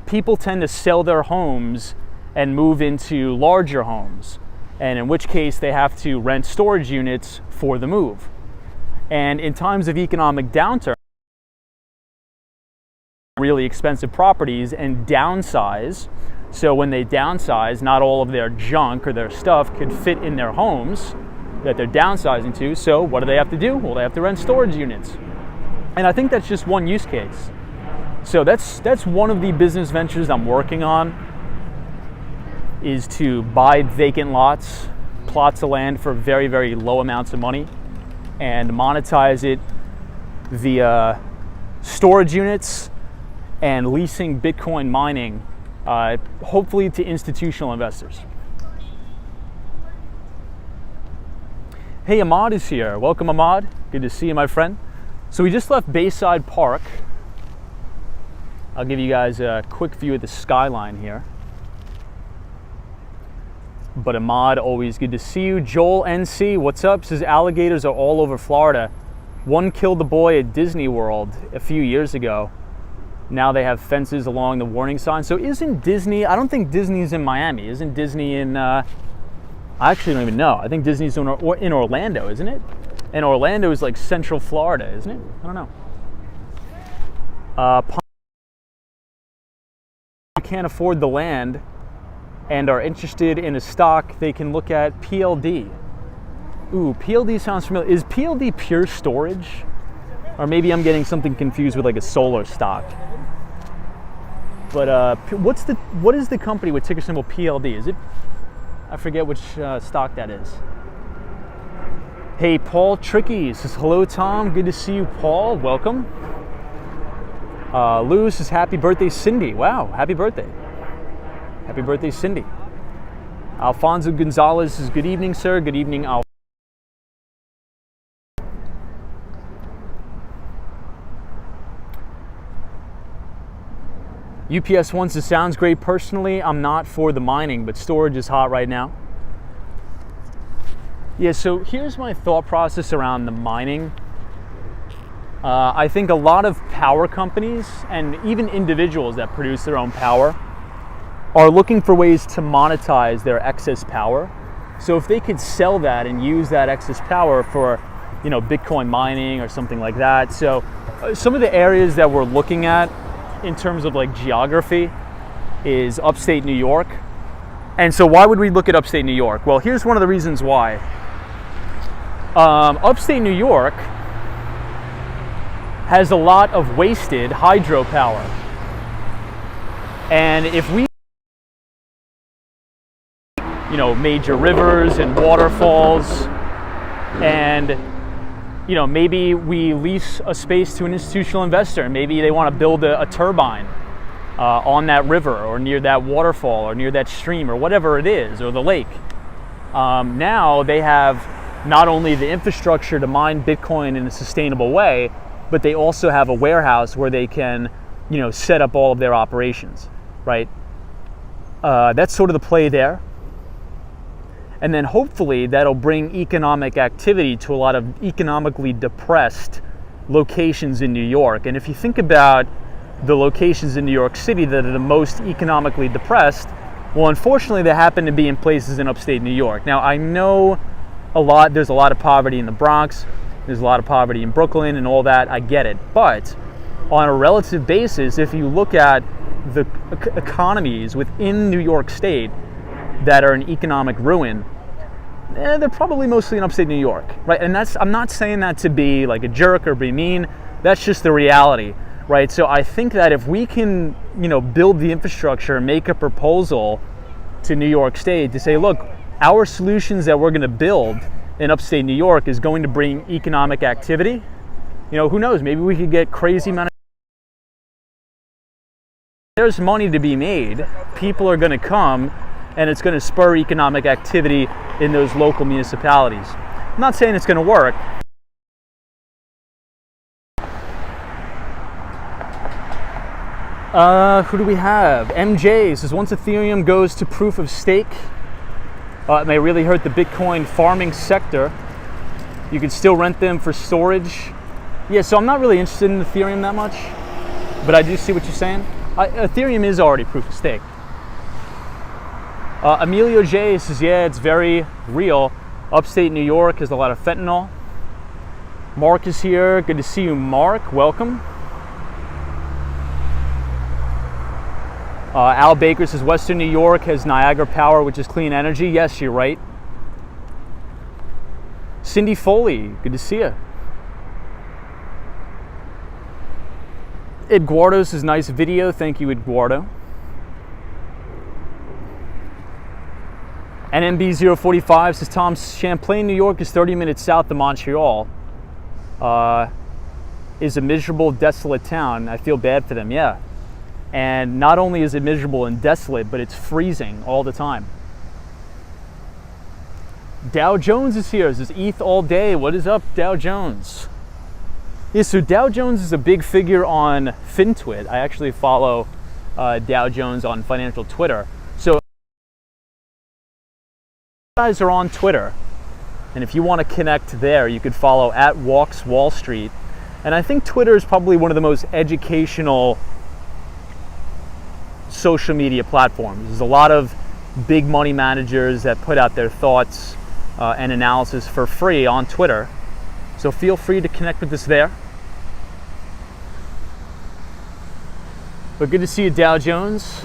people tend to sell their homes and move into larger homes, and in which case they have to rent storage units for the move. And in times of economic downturn, really expensive properties and downsize. So when they downsize, not all of their junk or their stuff could fit in their homes that they're downsizing to. So what do they have to do? Well, they have to rent storage units. And I think that's just one use case. So that's one of the business ventures I'm working on, is to buy vacant lots, plots of land for very, very low amounts of money and monetize it via storage units and leasing Bitcoin mining, hopefully to institutional investors. Hey, Ahmad is here. Welcome, Ahmad. Good to see you, my friend. So we just left Bayside Park. I'll give you guys a quick view of the skyline here. But Ahmad, always good to see you. Joel NC, what's up? Says alligators are all over Florida. One killed the boy at Disney World a few years ago. Now they have fences along the warning sign. So isn't Disney, I don't think Disney's in Miami. Isn't Disney in, I actually don't even know. I think Disney's in Orlando, isn't it? And Orlando is like Central Florida, isn't it? I don't know. Can't afford the land and are interested in a stock, they can look at PLD. Ooh, PLD sounds familiar. Is PLD Pure Storage? Or maybe I'm getting something confused with like a solar stock. But what is the company with ticker symbol PLD? Is it, I forget which stock that is. Hey, Paul Tricky says, hello, Tom. Good to see you, Paul. Welcome. Lou says, happy birthday, Cindy. Wow, happy birthday. Happy birthday, Cindy. Alfonso Gonzalez says, good evening, sir. Good evening, Alfonso. UPS wants, it sounds great. Personally, I'm not for the mining, but storage is hot right now. Yeah, so here's my thought process around the mining. I think a lot of power companies and even individuals that produce their own power are looking for ways to monetize their excess power. So if they could sell that and use that excess power for, Bitcoin mining or something like that. So some of the areas that we're looking at in terms of like geography is upstate New York. And so why would we look at upstate New York? Well, here's one of the reasons why. Upstate New York has a lot of wasted hydropower. And if we, major rivers and waterfalls, and, maybe we lease a space to an institutional investor, maybe they want to build a turbine on that river or near that waterfall or near that stream or whatever it is, or the lake. Now they have not only the infrastructure to mine Bitcoin in a sustainable way, but they also have a warehouse where they can, set up all of their operations, right? That's sort of the play there. And then hopefully that'll bring economic activity to a lot of economically depressed locations in New York. And if you think about the locations in New York City that are the most economically depressed, well, unfortunately, they happen to be in places in upstate New York. Now, I know there's a lot of poverty in the Bronx, there's a lot of poverty in Brooklyn and all that, I get it. But on a relative basis, if you look at the economies within New York State that are in economic ruin, they're probably mostly in upstate New York, right? And I'm not saying that to be like a jerk or be mean, that's just the reality, right? So I think that if we can, build the infrastructure and make a proposal to New York State to say, look, our solutions that we're going to build in upstate New York is going to bring economic activity. Who knows? Maybe we could get crazy amount of. There's money to be made. People are going to come, and it's going to spur economic activity in those local municipalities. I'm not saying it's going to work. Who do we have? MJ says, once Ethereum goes to proof of stake, it may really hurt the Bitcoin farming sector. You can still rent them for storage. Yeah, so I'm not really interested in Ethereum that much, but I do see what you're saying. Ethereum is already proof of stake. Emilio J says, yeah, it's very real. Upstate New York has a lot of fentanyl. Mark is here. Good to see you, Mark. Welcome. Al Baker says, Western New York has Niagara Power, which is clean energy. Yes, you're right. Cindy Foley, good to see you. Eduardo says, nice video. Thank you, Eduardo. NMB045 says, Tom, Champlain, New York is 30 minutes south of Montreal. Is a miserable, desolate town. I feel bad for them, yeah. And not only is it miserable and desolate, but it's freezing all the time. Dow Jones is here. It says, ETH all day. What is up, Dow Jones? Yeah, so Dow Jones is a big figure on FinTwit. I actually follow Dow Jones on financial Twitter. So you guys are on Twitter, and if you want to connect there, you could follow @WalksWallStreet. And I think Twitter is probably one of the most educational social media platforms. There's a lot of big money managers that put out their thoughts and analysis for free on Twitter. So feel free to connect with us there. But good to see you, Dow Jones.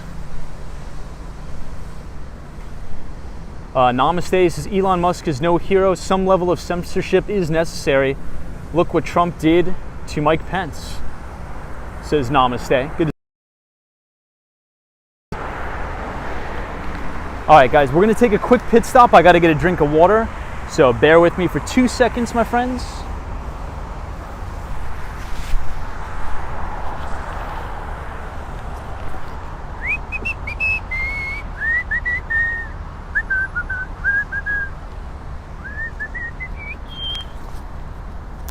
Namaste says, Elon Musk is no hero. Some level of censorship is necessary. Look what Trump did to Mike Pence, says Namaste. Good to All right, guys, we're going to take a quick pit stop. I got to get a drink of water, so bear with me for 2 seconds, my friends.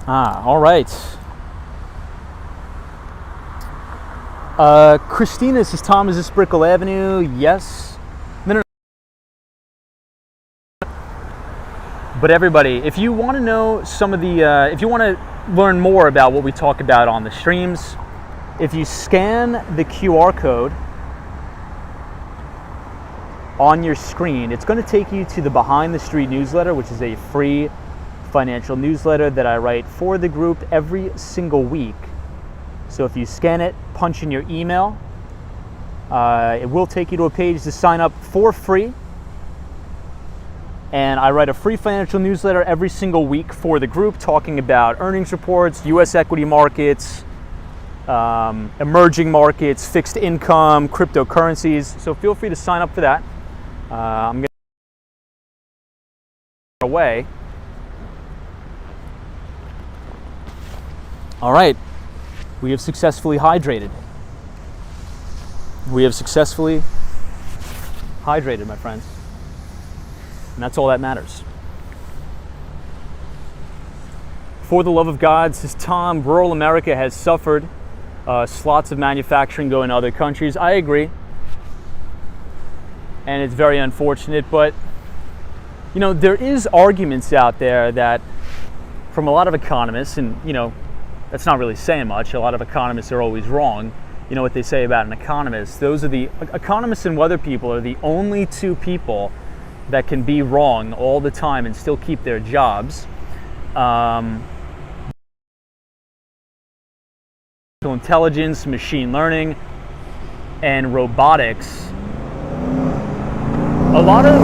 All right. Christina says, Tom, is this Brickell Avenue? Yes. No. But everybody, if you want to know some of the, if you want to learn more about what we talk about on the streams, if you scan the QR code on your screen, it's going to take you to the Behind the Street newsletter, which is a free financial newsletter that I write for the group every single week. So if you scan it, punch in your email, it will take you to a page to sign up for free. And I write a free financial newsletter every single week for the group, talking about earnings reports, U.S. equity markets, emerging markets, fixed income, cryptocurrencies. So feel free to sign up for that. I'm going to away. All right, we have successfully hydrated. We have successfully hydrated, my friends. And that's all that matters. For the love of God, says Tom, rural America has suffered. Slots of manufacturing go in other countries. I agree. And it's very unfortunate, but you know, there is arguments out there that from a lot of economists, and you know, that's not really saying much. A lot of economists are always wrong. You know what they say about an economist? Those are the economists and weather people are the only two people that can be wrong all the time and still keep their jobs. Intelligence, machine learning, and robotics. A lot of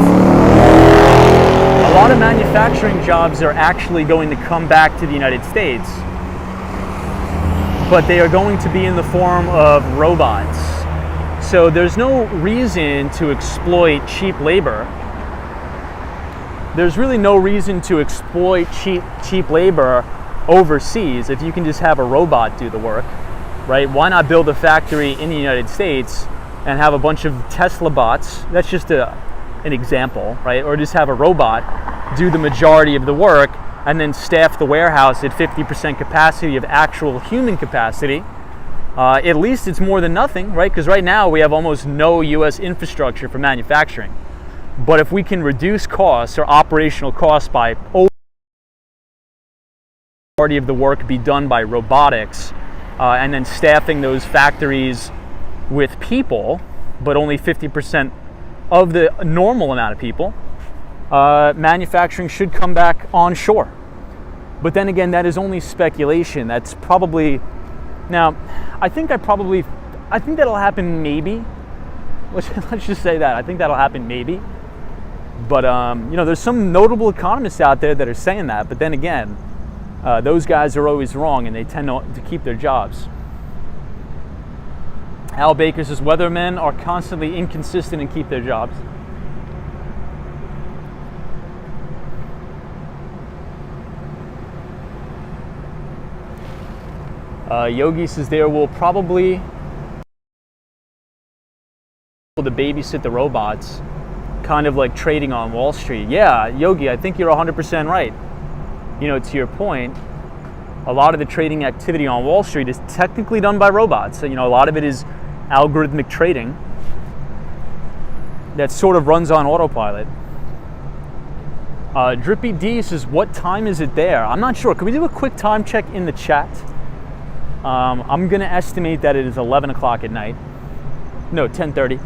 manufacturing jobs are actually going to come back to the United States, but they are going to be in the form of robots. So there's no reason to exploit cheap labor. There's really no reason to exploit cheap labor overseas if you can just have a robot do the work, right? Why not build a factory in the United States and have a bunch of Tesla bots? That's just an example, right? Or just have a robot do the majority of the work and then staff the warehouse at 50% capacity of actual human capacity. At least it's more than nothing, right? Because right now we have almost no US infrastructure for manufacturing. But if we can reduce costs or operational costs by majority of the work be done by robotics, and then staffing those factories with people, but only 50% of the normal amount of people, manufacturing should come back onshore. But then again, that is only speculation. That's probably, now, I think that'll happen maybe. Let's just say that. I think that'll happen maybe. But, you know, there's some notable economists out there that are saying that. But then again, those guys are always wrong and they tend to keep their jobs. Al Baker says, weathermen are constantly inconsistent and keep their jobs. Yogi says there will probably to babysit the robots, kind of like trading on Wall Street. Yeah, Yogi, I think you're 100% right. You know, to your point, a lot of the trading activity on Wall Street is technically done by robots. So, you know, a lot of it is algorithmic trading that sort of runs on autopilot. Drippy D says, what time is it there? I'm not sure. Can we do a quick time check in the chat? I'm going to estimate that it is 11 o'clock at night. No, 10:30.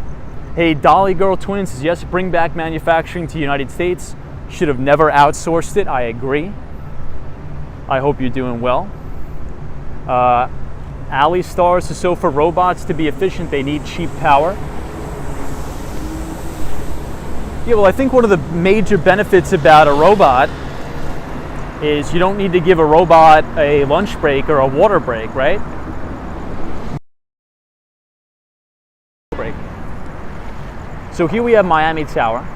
Hey, Dolly Girl Twin says, yes, bring back manufacturing to the United States. Should have never outsourced it. I agree. I hope you're doing well. Ali Star says, so for robots to be efficient, they need cheap power. Yeah, well, I think one of the major benefits about a robot is you don't need to give a robot a lunch break or a water break, right? Break. So here we have Miami Tower.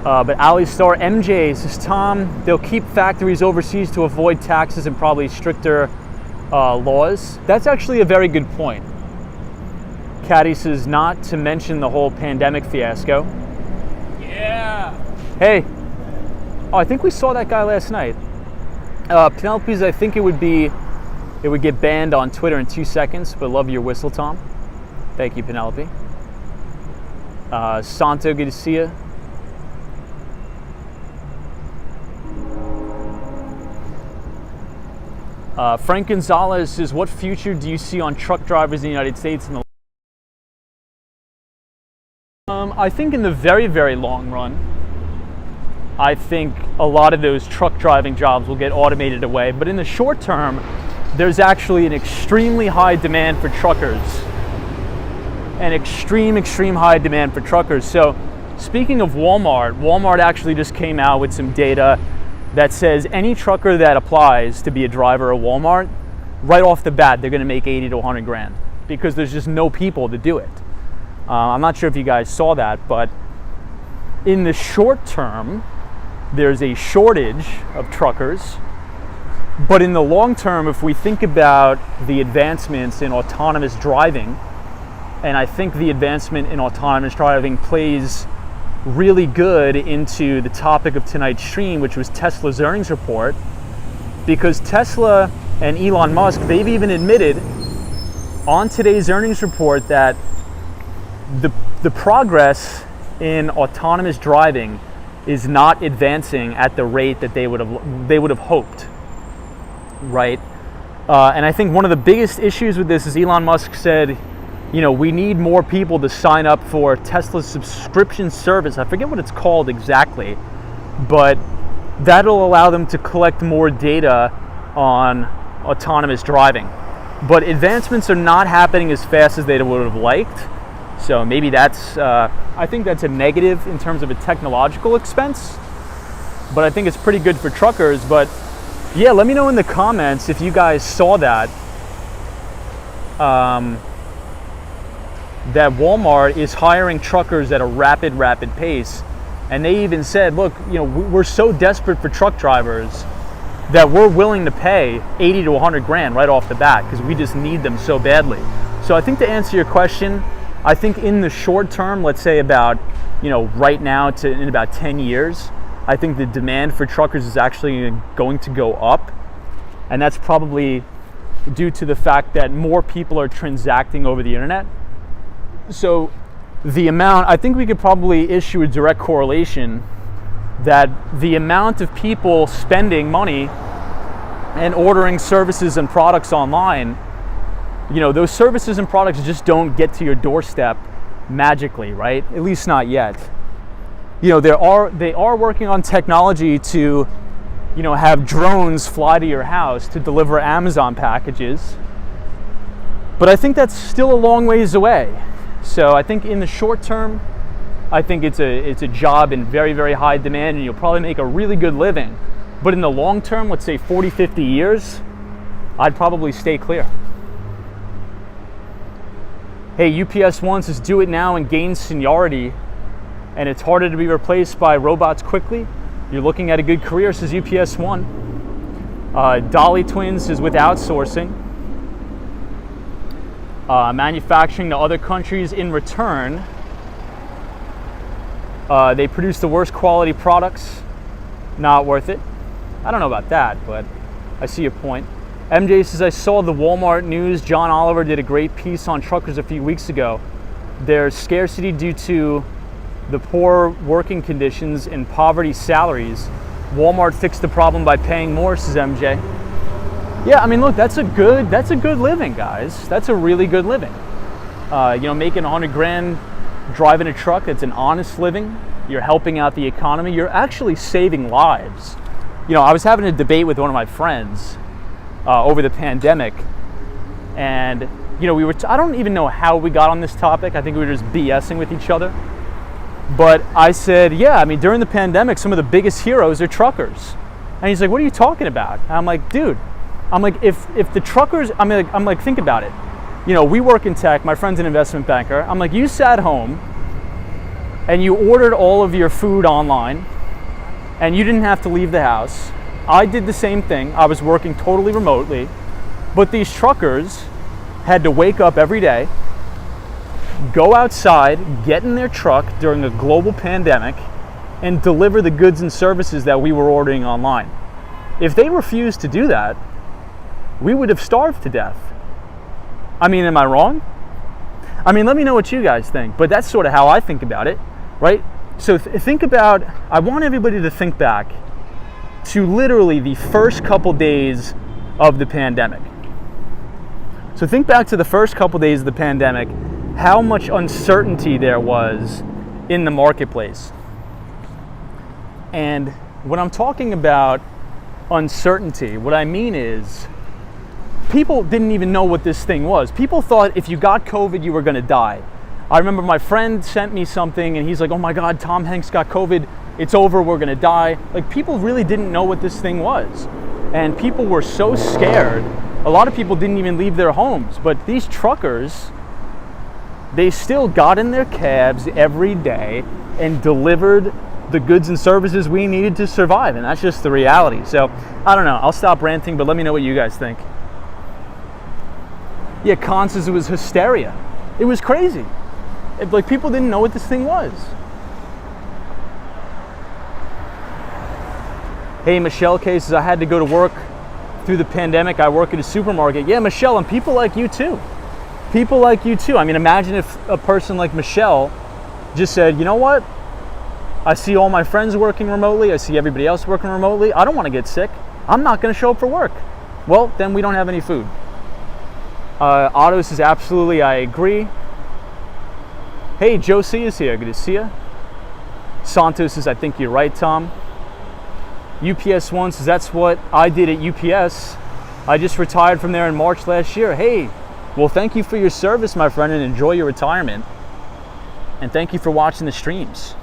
But Ali Star MJ says, Tom, they'll keep factories overseas to avoid taxes and probably stricter laws. That's actually a very good point. Caddy says, not to mention the whole pandemic fiasco. Yeah. Hey. Oh, I think we saw that guy last night. Penelope's, I think it would get banned on Twitter in 2 seconds, but love your whistle, Tom. Thank you, Penelope. Santo, good to see you. Frank Gonzalez says, what future do you see on truck drivers in the United States? I think in the very, very long run, I think a lot of those truck driving jobs will get automated away. But in the short term, there's actually an extremely high demand for truckers. An extreme high demand for truckers. So speaking of Walmart actually just came out with some data that says any trucker that applies to be a driver at Walmart, right off the bat, they're gonna make 80 to 100 grand because there's just no people to do it. I'm not sure if you guys saw that, but in the short term, there's a shortage of truckers. But in the long term, if we think about the advancements in autonomous driving, and I think the advancement in autonomous driving plays really good into the topic of tonight's stream, which was Tesla's earnings report, because Tesla and Elon Musk, they've even admitted on today's earnings report that the progress in autonomous driving is not advancing at the rate that they would have hoped, right? And I think one of the biggest issues with this is Elon Musk said, you know, we need more people to sign up for Tesla's subscription service. I forget what it's called exactly, but that'll allow them to collect more data on autonomous driving. But advancements are not happening as fast as they would have liked. So maybe that's, I think that's a negative in terms of a technological expense, but I think it's pretty good for truckers. But yeah, let me know in the comments if you guys saw that, that Walmart is hiring truckers at a rapid pace. And they even said, look, you know, we're so desperate for truck drivers that we're willing to pay 80 to 100 grand right off the bat because we just need them so badly. So I think to answer your question, I think in the short term, let's say about, you know, right now to in about 10 years, I think the demand for truckers is actually going to go up. And that's probably due to the fact that more people are transacting over the internet. So the amount, I think we could probably issue a direct correlation that the amount of people spending money and ordering services and products online, you know, those services and products just don't get to your doorstep magically, right? At least not yet. You know, they are working on technology to, you know, have drones fly to your house to deliver Amazon packages. But I think that's still a long ways away. So I think in the short term, I think it's a job in very high demand and you'll probably make a really good living. But in the long term, let's say 40, 50 years, I'd probably stay clear. Hey, UPS One says do it now and gain seniority, and it's harder to be replaced by robots quickly. You're looking at a good career, says UPS One. Dolly Twins says with outsourcing, manufacturing to other countries in return, they produce the worst quality products. Not worth it. I don't know about that, but I see your point. MJ says, I saw the Walmart news. John Oliver did a great piece on truckers a few weeks ago. There's scarcity due to the poor working conditions and poverty salaries. Walmart fixed the problem by paying more, says MJ. Yeah, I mean, look, that's a good living, guys. That's a really good living. You know, making 100 grand driving a truck, it's an honest living. You're helping out the economy. You're actually saving lives. You know, I was having a debate with one of my friends over the pandemic, and you know, I don't even know how we got on this topic. I think we were just BSing with each other. But I said, yeah, I mean, during the pandemic, some of the biggest heroes are truckers. And he's like, what are you talking about? And I'm like, dude, I'm like, if the truckers, I'm like, think about it. You know, we work in tech. My friend's an investment banker. I'm like, you sat home and you ordered all of your food online and you didn't have to leave the house. I did the same thing. I was working totally remotely, but these truckers had to wake up every day, go outside, get in their truck during a global pandemic, and deliver the goods and services that we were ordering online. If they refused to do that, we would have starved to death. I mean, am I wrong? I mean, let me know what you guys think, but that's sort of how I think about it, right? So think about, I want everybody to think back to literally the first couple days of the pandemic. So think back to the first couple days of the pandemic, how much uncertainty there was in the marketplace. And when I'm talking about uncertainty, what I mean is people didn't even know what this thing was. People thought if you got COVID, you were going to die. I remember my friend sent me something and he's like, oh my God, Tom Hanks got COVID. It's over. We're going to die. Like, people really didn't know what this thing was. And people were so scared. A lot of people didn't even leave their homes. But these truckers, they still got in their cabs every day and delivered the goods and services we needed to survive. And that's just the reality. So, I don't know. I'll stop ranting, but let me know what you guys think. Yeah, Khan says it was hysteria. It was crazy. Like, people didn't know what this thing was. Hey, Michelle K says, I had to go to work through the pandemic. I work at a supermarket. Yeah, Michelle, and people like you too. People like you too. I mean, imagine if a person like Michelle just said, you know what? I see all my friends working remotely. I see everybody else working remotely. I don't want to get sick. I'm not going to show up for work. Well, then we don't have any food. Otto says, absolutely, I agree. Hey, Josie is here. Good to see you. Santos says, I think you're right, Tom. UPS1 says, that's what I did at UPS. I just retired from there in March last year. Hey, well, thank you for your service, my friend, and enjoy your retirement. And thank you for watching the streams.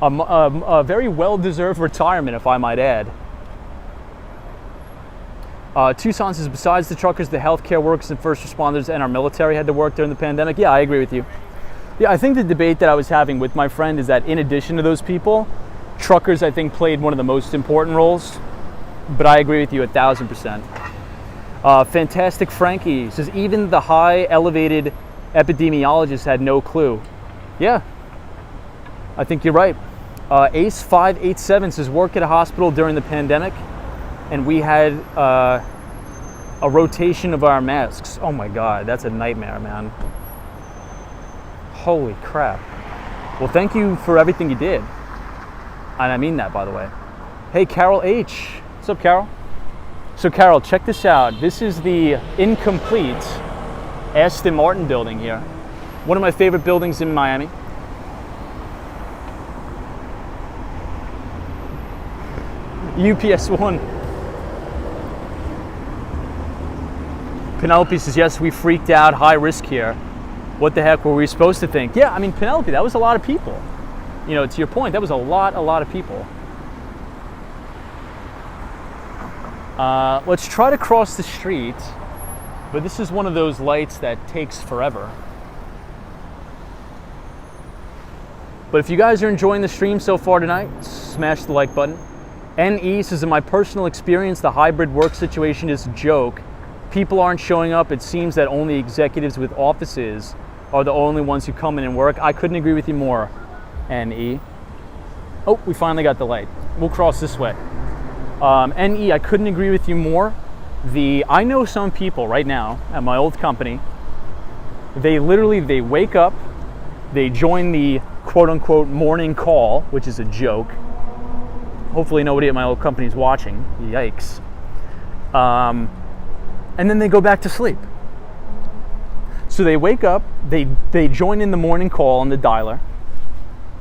A very well-deserved retirement, if I might add. Tucson says, besides the truckers, the healthcare workers and first responders and our military had to work during the pandemic. Yeah, I agree with you. Yeah, I think the debate that I was having with my friend is that in addition to those people, truckers, I think, played one of the most important roles. But I agree with you 1,000%. Fantastic Frankie says, even the high elevated epidemiologists had no clue. Yeah, I think you're right. Ace587 says, work at a hospital during the pandemic, and we had a rotation of our masks. Oh my God, that's a nightmare, man. Holy crap. Well, thank you for everything you did. And I mean that, by the way. Hey, Carol H. What's up, Carol? So, Carol, check this out. This is the incomplete Aston Martin building here. One of my favorite buildings in Miami. UPS1. Penelope says, yes, we freaked out, high risk here. What the heck were we supposed to think? Yeah, I mean, Penelope, that was a lot of people. You know, to your point, that was a lot of people. Let's try to cross the street, but this is one of those lights that takes forever. But if you guys are enjoying the stream so far tonight, smash the like button. NE says, in my personal experience, the hybrid work situation is a joke. People aren't showing up. It seems that only executives with offices are the only ones who come in and work. I couldn't agree with you more, NE. Oh, we finally got the light. We'll cross this way. NE, I couldn't agree with you more. I know some people right now at my old company, they wake up, they join the quote unquote morning call, which is a joke. Hopefully nobody at my old company is watching. Yikes. And then they go back to sleep. So they wake up, they join in the morning call on the dialer,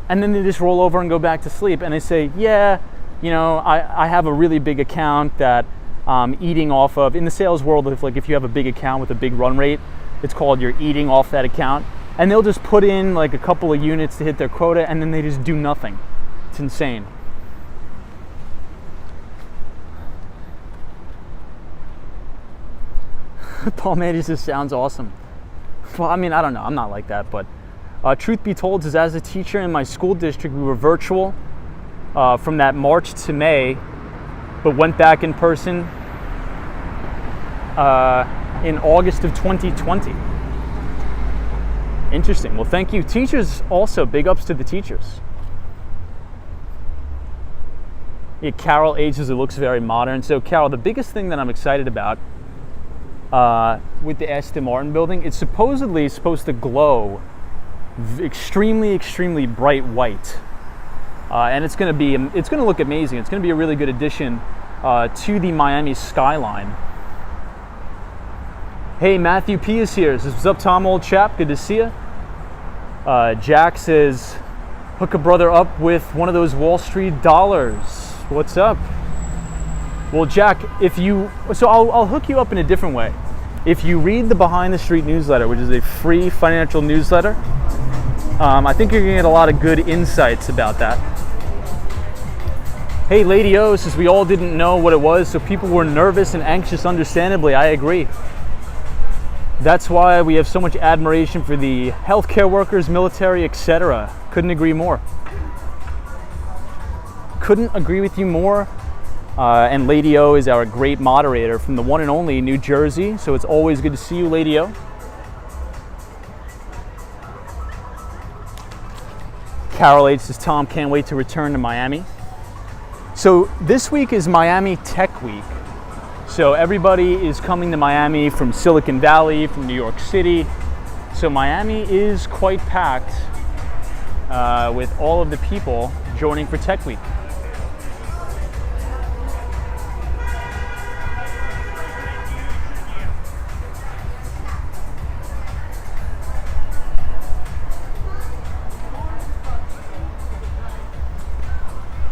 and then they just roll over and go back to sleep. And they say, yeah, you know, I have a really big account that I'm eating off of. In the sales world, if you have a big account with a big run rate, it's called you're eating off that account. And they'll just put in like a couple of units to hit their quota, and then they just do nothing. It's insane. Paul Mandy says, sounds awesome. Well, I mean, I don't know. I'm not like that. But truth be told, is as a teacher in my school district, we were virtual from that March to May, but went back in person in August of 2020. Interesting. Well, thank you. Teachers also, big ups to the teachers. Yeah, Carol H says it looks very modern. So Carol, the biggest thing that I'm excited about with the Aston Martin building, it's supposedly supposed to glow extremely, extremely bright white. And it's going to look amazing. It's going to be a really good addition to the Miami skyline. Hey, Matthew P is here. Says, what's up, Tom, old chap? Good to see you. Jack says, hook a brother up with one of those Wall Street dollars. What's up? Well, Jack, I'll hook you up in a different way. If you read the Behind the Street newsletter, which is a free financial newsletter, I think you're going to get a lot of good insights about that. Hey, Lady O says we all didn't know what it was, so people were nervous and anxious, understandably. I agree. That's why we have so much admiration for the healthcare workers, military, etc. Couldn't agree more. Couldn't agree with you more. And Lady O is our great moderator from the one and only New Jersey, so it's always good to see you, Lady O. Carol H says, Tom, can't wait to return to Miami. So this week is Miami Tech Week. So everybody is coming to Miami from Silicon Valley, from New York City. So Miami is quite packed with all of the people joining for Tech Week.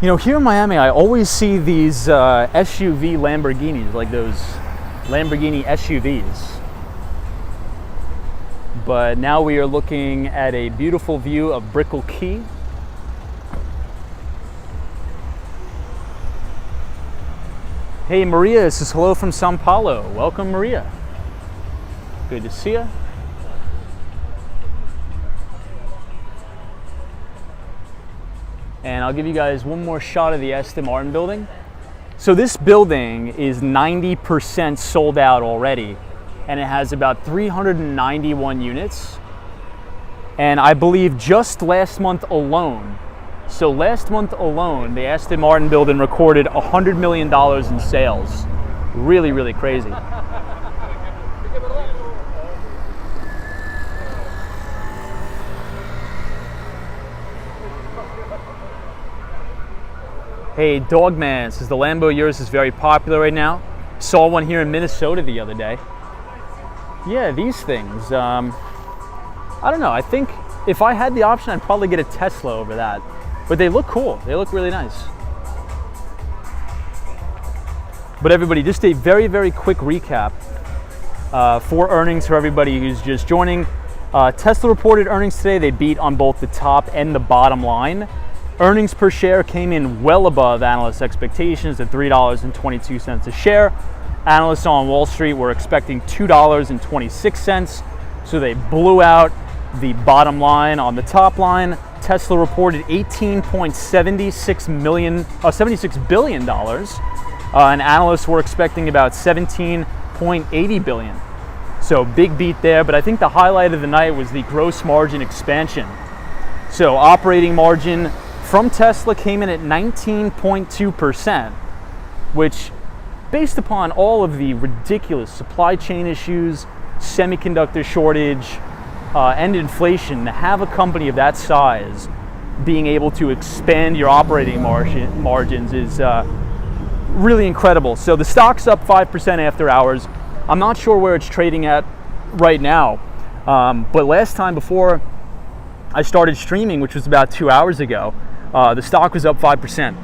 You know, here in Miami, I always see these SUV Lamborghinis, like those Lamborghini SUVs. But now we are looking at a beautiful view of Brickell Key. Hey, Maria says hello from Sao Paulo. Welcome, Maria. Good to see you. And I'll give you guys one more shot of the Aston Martin building. So this building is 90% sold out already, and it has about 391 units. And I believe just last month alone, the Aston Martin building recorded $100 million in sales. Really, really crazy. Hey, Dogman says the Lambo yours is very popular right now. Saw one here in Minnesota the other day. Yeah, these things. I don't know. I think if I had the option, I'd probably get a Tesla over that. But they look cool. They look really nice. But everybody, just a very, very quick recap for earnings for everybody who's just joining. Tesla reported earnings today. They beat on both the top and the bottom line. Earnings per share came in well above analysts' expectations at $3.22 a share. Analysts on Wall Street were expecting $2.26, so they blew out the bottom line on the top line. Tesla reported $76 billion, and analysts were expecting about $17.80 billion. So big beat there, but I think the highlight of the night was the gross margin expansion. So operating margin from Tesla came in at 19.2%, which, based upon all of the ridiculous supply chain issues, semiconductor shortage, and inflation, to have a company of that size being able to expand your operating margins is really incredible. So the stock's up 5% after hours. I'm not sure where it's trading at right now, but last time before I started streaming, which was about 2 hours ago, the stock was up 5%.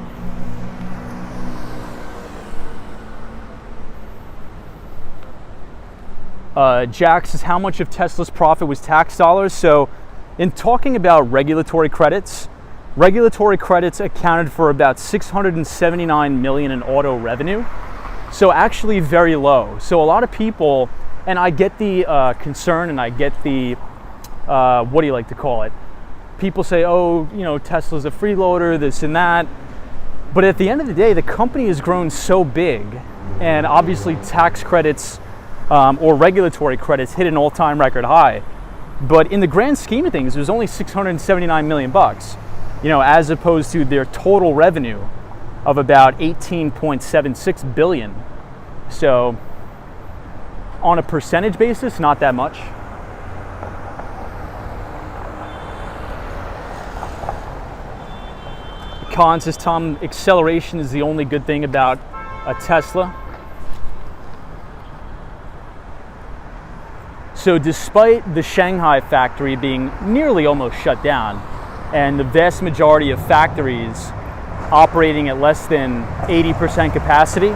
Jack says, how much of Tesla's profit was tax dollars? So in talking about regulatory credits accounted for about $679 million in auto revenue. So actually very low. So a lot of people, and I get the concern, and I get the, what do you like to call it? People say, oh, you know, Tesla's a freeloader, this and that. But at the end of the day, the company has grown so big, and obviously tax credits or regulatory credits hit an all-time record high. But in the grand scheme of things, it was only $679 million, you know, as opposed to their total revenue of about 18.76 billion. So on a percentage basis, not that much. Cons, says Tom, acceleration is the only good thing about a Tesla. So despite the Shanghai factory being nearly almost shut down and the vast majority of factories operating at less than 80% capacity,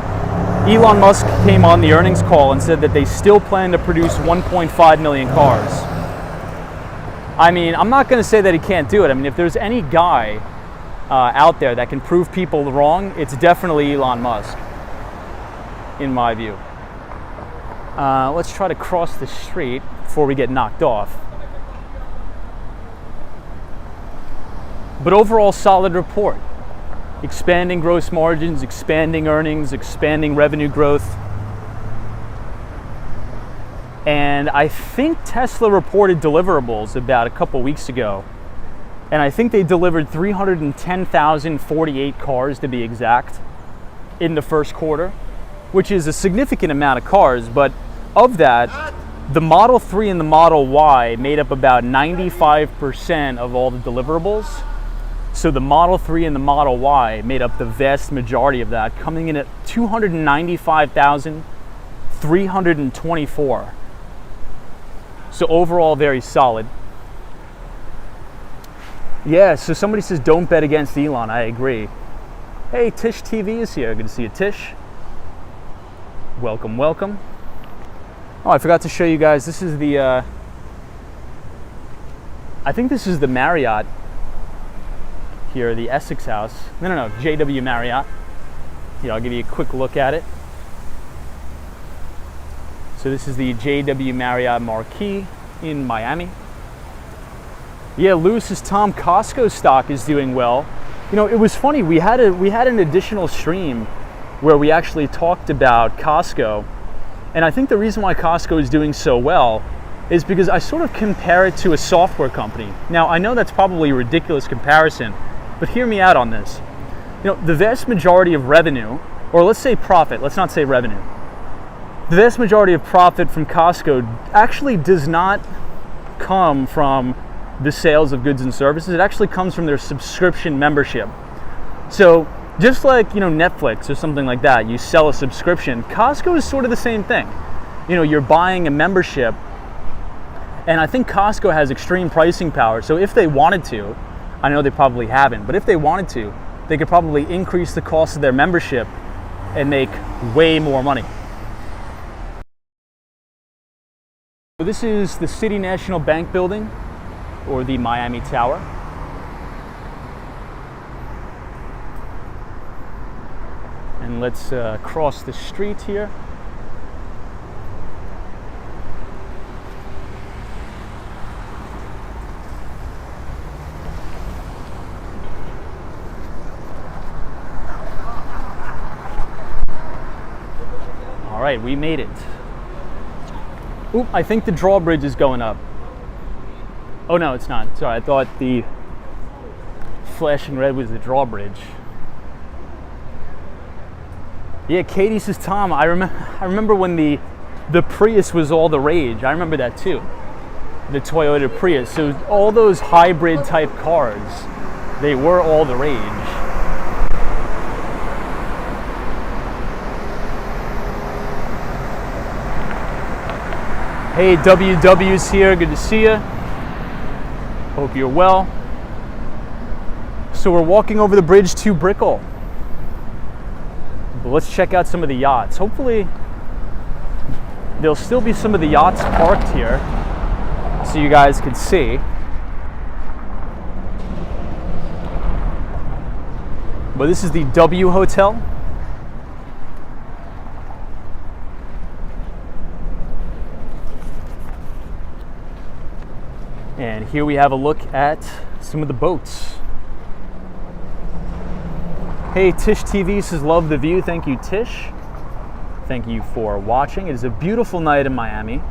Elon Musk came on the earnings call and said that they still plan to produce 1.5 million cars. I mean, I'm not going to say that he can't do it. I mean, if there's any guy out there that can prove people wrong, it's definitely Elon Musk, in my view. Let's try to cross the street before we get knocked off. But overall, solid report. Expanding gross margins, expanding earnings, expanding revenue growth. And I think Tesla reported deliverables about a couple weeks ago. And I think they delivered 310,048 cars to be exact in the first quarter, which is a significant amount of cars. But of that, the Model 3 and the Model Y made up about 95% of all the deliverables. So the Model 3 and the Model Y made up the vast majority of that, coming in at 295,324. So overall, very solid. Yeah, so somebody says don't bet against Elon. I agree. Hey, Tish TV is here. Good to see you, Tish. Welcome, welcome. Oh, I forgot to show you guys. This is the, I think this is the Marriott here, the Essex House. No, JW Marriott. Here, I'll give you a quick look at it. So this is the JW Marriott Marquis in Miami. Yeah, Lewis says, Tom, Costco stock is doing well. You know, it was funny. We had an additional stream where we actually talked about Costco. And I think the reason why Costco is doing so well is because I sort of compare it to a software company. Now, I know that's probably a ridiculous comparison, but hear me out on this. You know, the vast majority of revenue, or let's say profit, let's not say revenue. The vast majority of profit from Costco actually does not come from the sales of goods and services. It actually comes from their subscription membership. So just like, you know, Netflix or something like that, you sell a subscription. Costco is sort of the same thing. You know, you're buying a membership, and I think Costco has extreme pricing power. So if they wanted to, I know they probably haven't, but if they wanted to, they could probably increase the cost of their membership and make way more money. So this is the City National Bank building, or the Miami Tower. And let's cross the street here. All right, we made it. Oop, I think the drawbridge is going up. Oh no, it's not. Sorry, I thought the flashing red was the drawbridge. Yeah, Katie says, Tom, I remember when the Prius was all the rage. I remember that too. The Toyota Prius. So all those hybrid type cars, they were all the rage. Hey, WW's here. Good to see you. Hope you're well. So we're walking over the bridge to Brickell. But let's check out some of the yachts. Hopefully there'll still be some of the yachts parked here so you guys can see. But this is the W Hotel. And here we have a look at some of the boats. Hey, Tish TV says, love the view. Thank you, Tish. Thank you for watching. It is a beautiful night in Miami.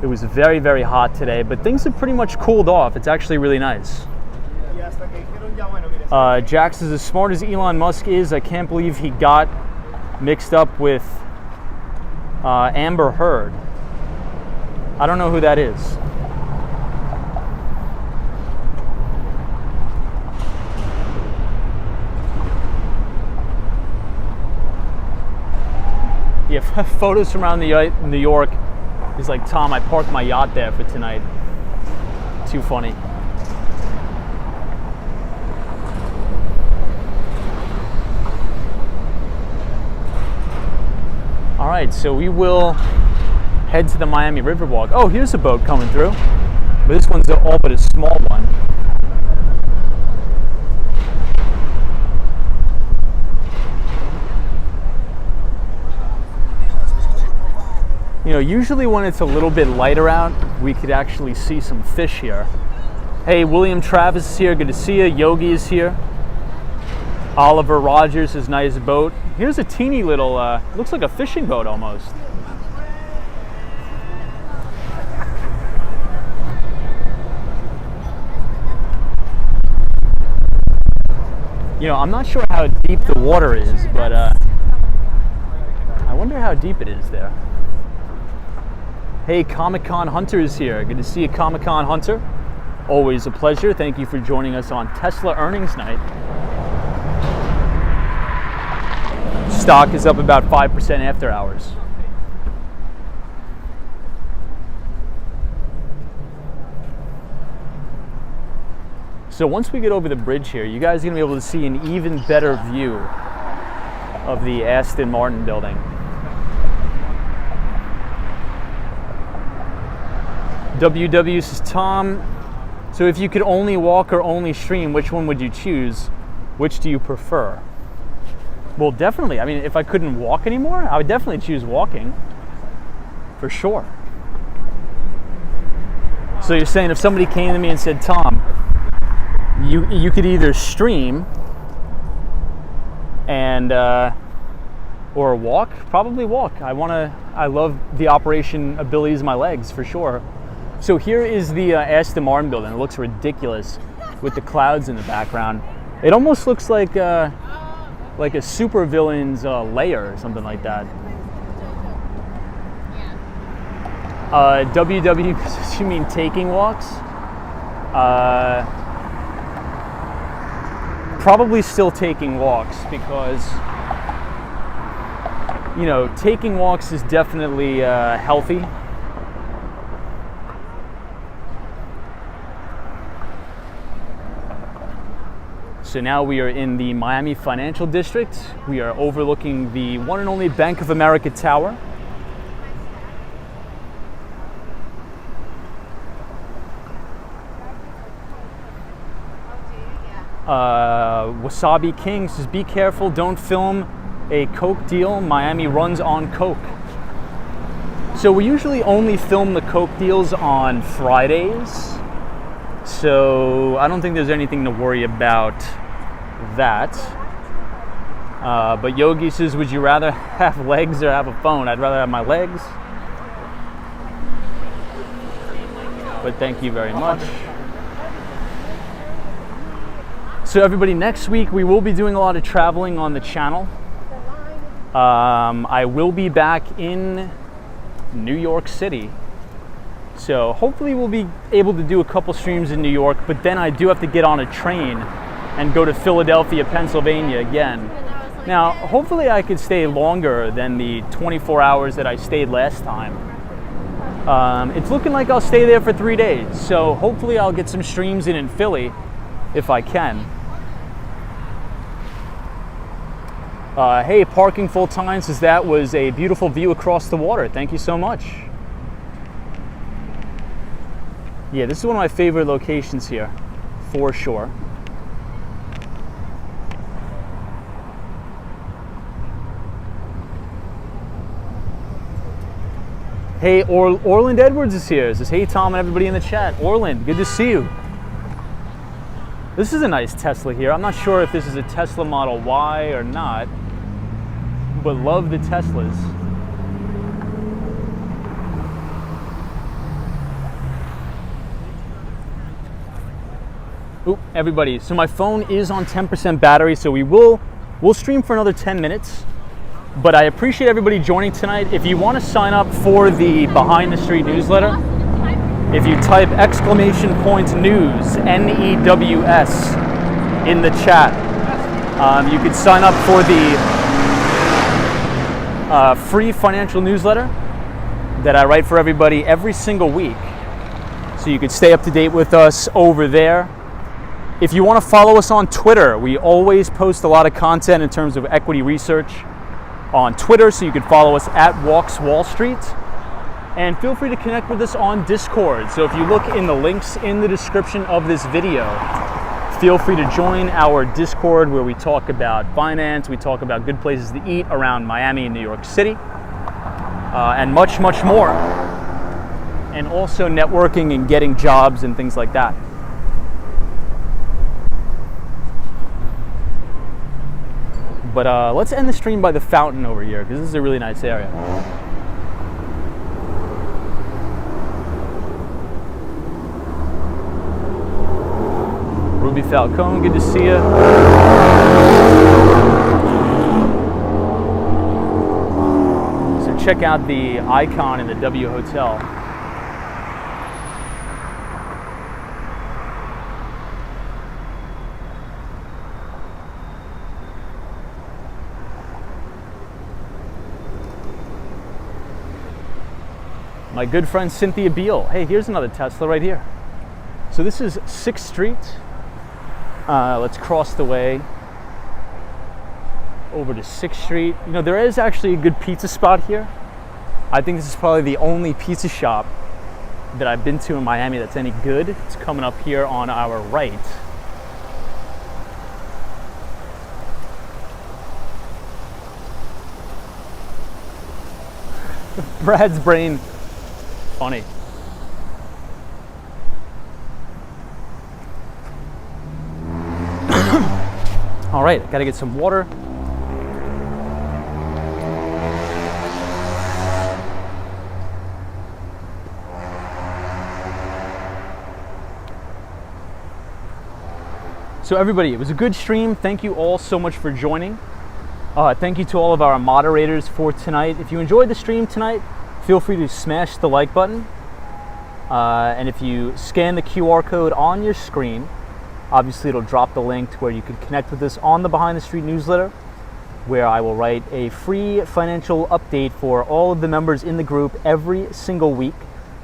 It was very, very hot today, but things have pretty much cooled off. It's actually really nice. Jax is as smart as Elon Musk is. I can't believe he got mixed up with Amber Heard. I don't know who that is. Yeah, photos from around New York. He's like, Tom, I parked my yacht there for tonight. Too funny. All right, so we will head to the Miami Riverwalk. Oh, here's a boat coming through. But this one's all but a small one. You know, usually when it's a little bit lighter out, we could actually see some fish here. Hey, William Travis is here. Good to see you. Yogi is here. Oliver Rogers, his nice boat. Here's a teeny little, looks like a fishing boat almost. You know, I'm not sure how deep the water is, but I wonder how deep it is there. Hey, Comic-Con Hunter is here. Good to see you, Comic-Con Hunter. Always a pleasure. Thank you for joining us on Tesla earnings night. Stock is up about 5% after hours. So once we get over the bridge here, you guys are going to be able to see an even better view of the Aston Martin building. WW says, Tom, so if you could only walk or only stream, which one would you choose? Which do you prefer? Well, definitely. I mean, if I couldn't walk anymore, I would definitely choose walking. For sure. So you're saying if somebody came to me and said, Tom, you could either stream and or walk, probably walk. I love the operation abilities of my legs, for sure. So here is the Aston Martin building. It looks ridiculous with the clouds in the background. It almost looks like a supervillain's lair or something like that. WW, you mean taking walks? Probably still taking walks because, you know, taking walks is definitely healthy. So now we are in the Miami Financial District. We are overlooking the one and only Bank of America Tower. Wasabi King says, be careful, don't film a Coke deal. Miami runs on Coke. So we usually only film the Coke deals on Fridays. So I don't think there's anything to worry about that. But Yogi says, would you rather have legs or have a phone? I'd rather have my legs. But thank you very much. So everybody, next week we will be doing a lot of traveling on the channel. I will be back in New York City. So hopefully we'll be able to do a couple streams in New York, but then I do have to get on a train and go to Philadelphia, Pennsylvania again. Now, hopefully I could stay longer than the 24 hours that I stayed last time. It's looking like I'll stay there for 3 days, so hopefully I'll get some streams in Philly if I can. Hey, Parking Full Time says that was a beautiful view across the water. Thank you so much. Yeah, this is one of my favorite locations here, for sure. Hey, Orland Edwards is here. Says, hey, Tom and everybody in the chat. Orland, good to see you. This is a nice Tesla here. I'm not sure if this is a Tesla Model Y or not, but love the Teslas. Oop, everybody, so my phone is on 10% battery, so we'll stream for another 10 minutes. But I appreciate everybody joining tonight. If you want to sign up for the Behind the Street newsletter, if you type !news, NEWS, in the chat, you could sign up for the free financial newsletter that I write for everybody every single week. So you could stay up to date with us over there. If you want to follow us on Twitter, we always post a lot of content in terms of equity research on Twitter, so you can follow us at Walks Wall Street. And feel free to connect with us on Discord. So if you look in the links in the description of this video, feel free to join our Discord where we talk about finance, we talk about good places to eat around Miami and New York City, and much, much more. And also networking and getting jobs and things like that. But let's end the stream by the fountain over here, because this is a really nice area. Ruby Falcone, good to see you. So check out the icon in the W Hotel. My good friend Cynthia Beale. Hey, here's another Tesla right here. So this is 6th Street. Let's cross the way over to 6th Street. You know, there is actually a good pizza spot here. I think this is probably the only pizza shop that I've been to in Miami that's any good. It's coming up here on our right. Brad's brain. Funny. All right, gotta get some water. So everybody, it was a good stream. Thank you all so much for joining. Thank you to all of our moderators for tonight. If you enjoyed the stream tonight, feel free to smash the like button. And if you scan the QR code on your screen, obviously it'll drop the link to where you can connect with us on the Behind the Street newsletter, where I will write a free financial update for all of the members in the group every single week.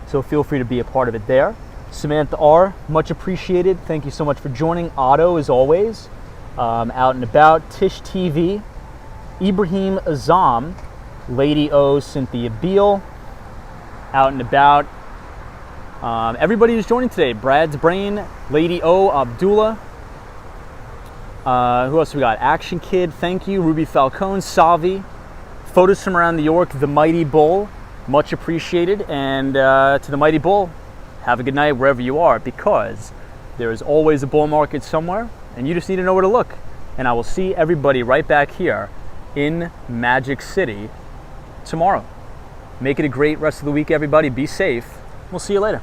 So feel free to be a part of it there. Samantha R., much appreciated. Thank you so much for joining. Otto, as always, out and about. Tish TV, Ibrahim Azam, Lady O, Cynthia Beale, out and about. Everybody who's joining today, Brad's Brain, Lady O, Abdullah. Who else we got? Action Kid, thank you. Ruby Falcone, Savi, photos from around New York, the Mighty Bull, much appreciated. And to the Mighty Bull, have a good night wherever you are, because there is always a bull market somewhere, and you just need to know where to look. And I will see everybody right back here in Magic City tomorrow. Make it a great rest of the week, everybody. Be safe. We'll see you later.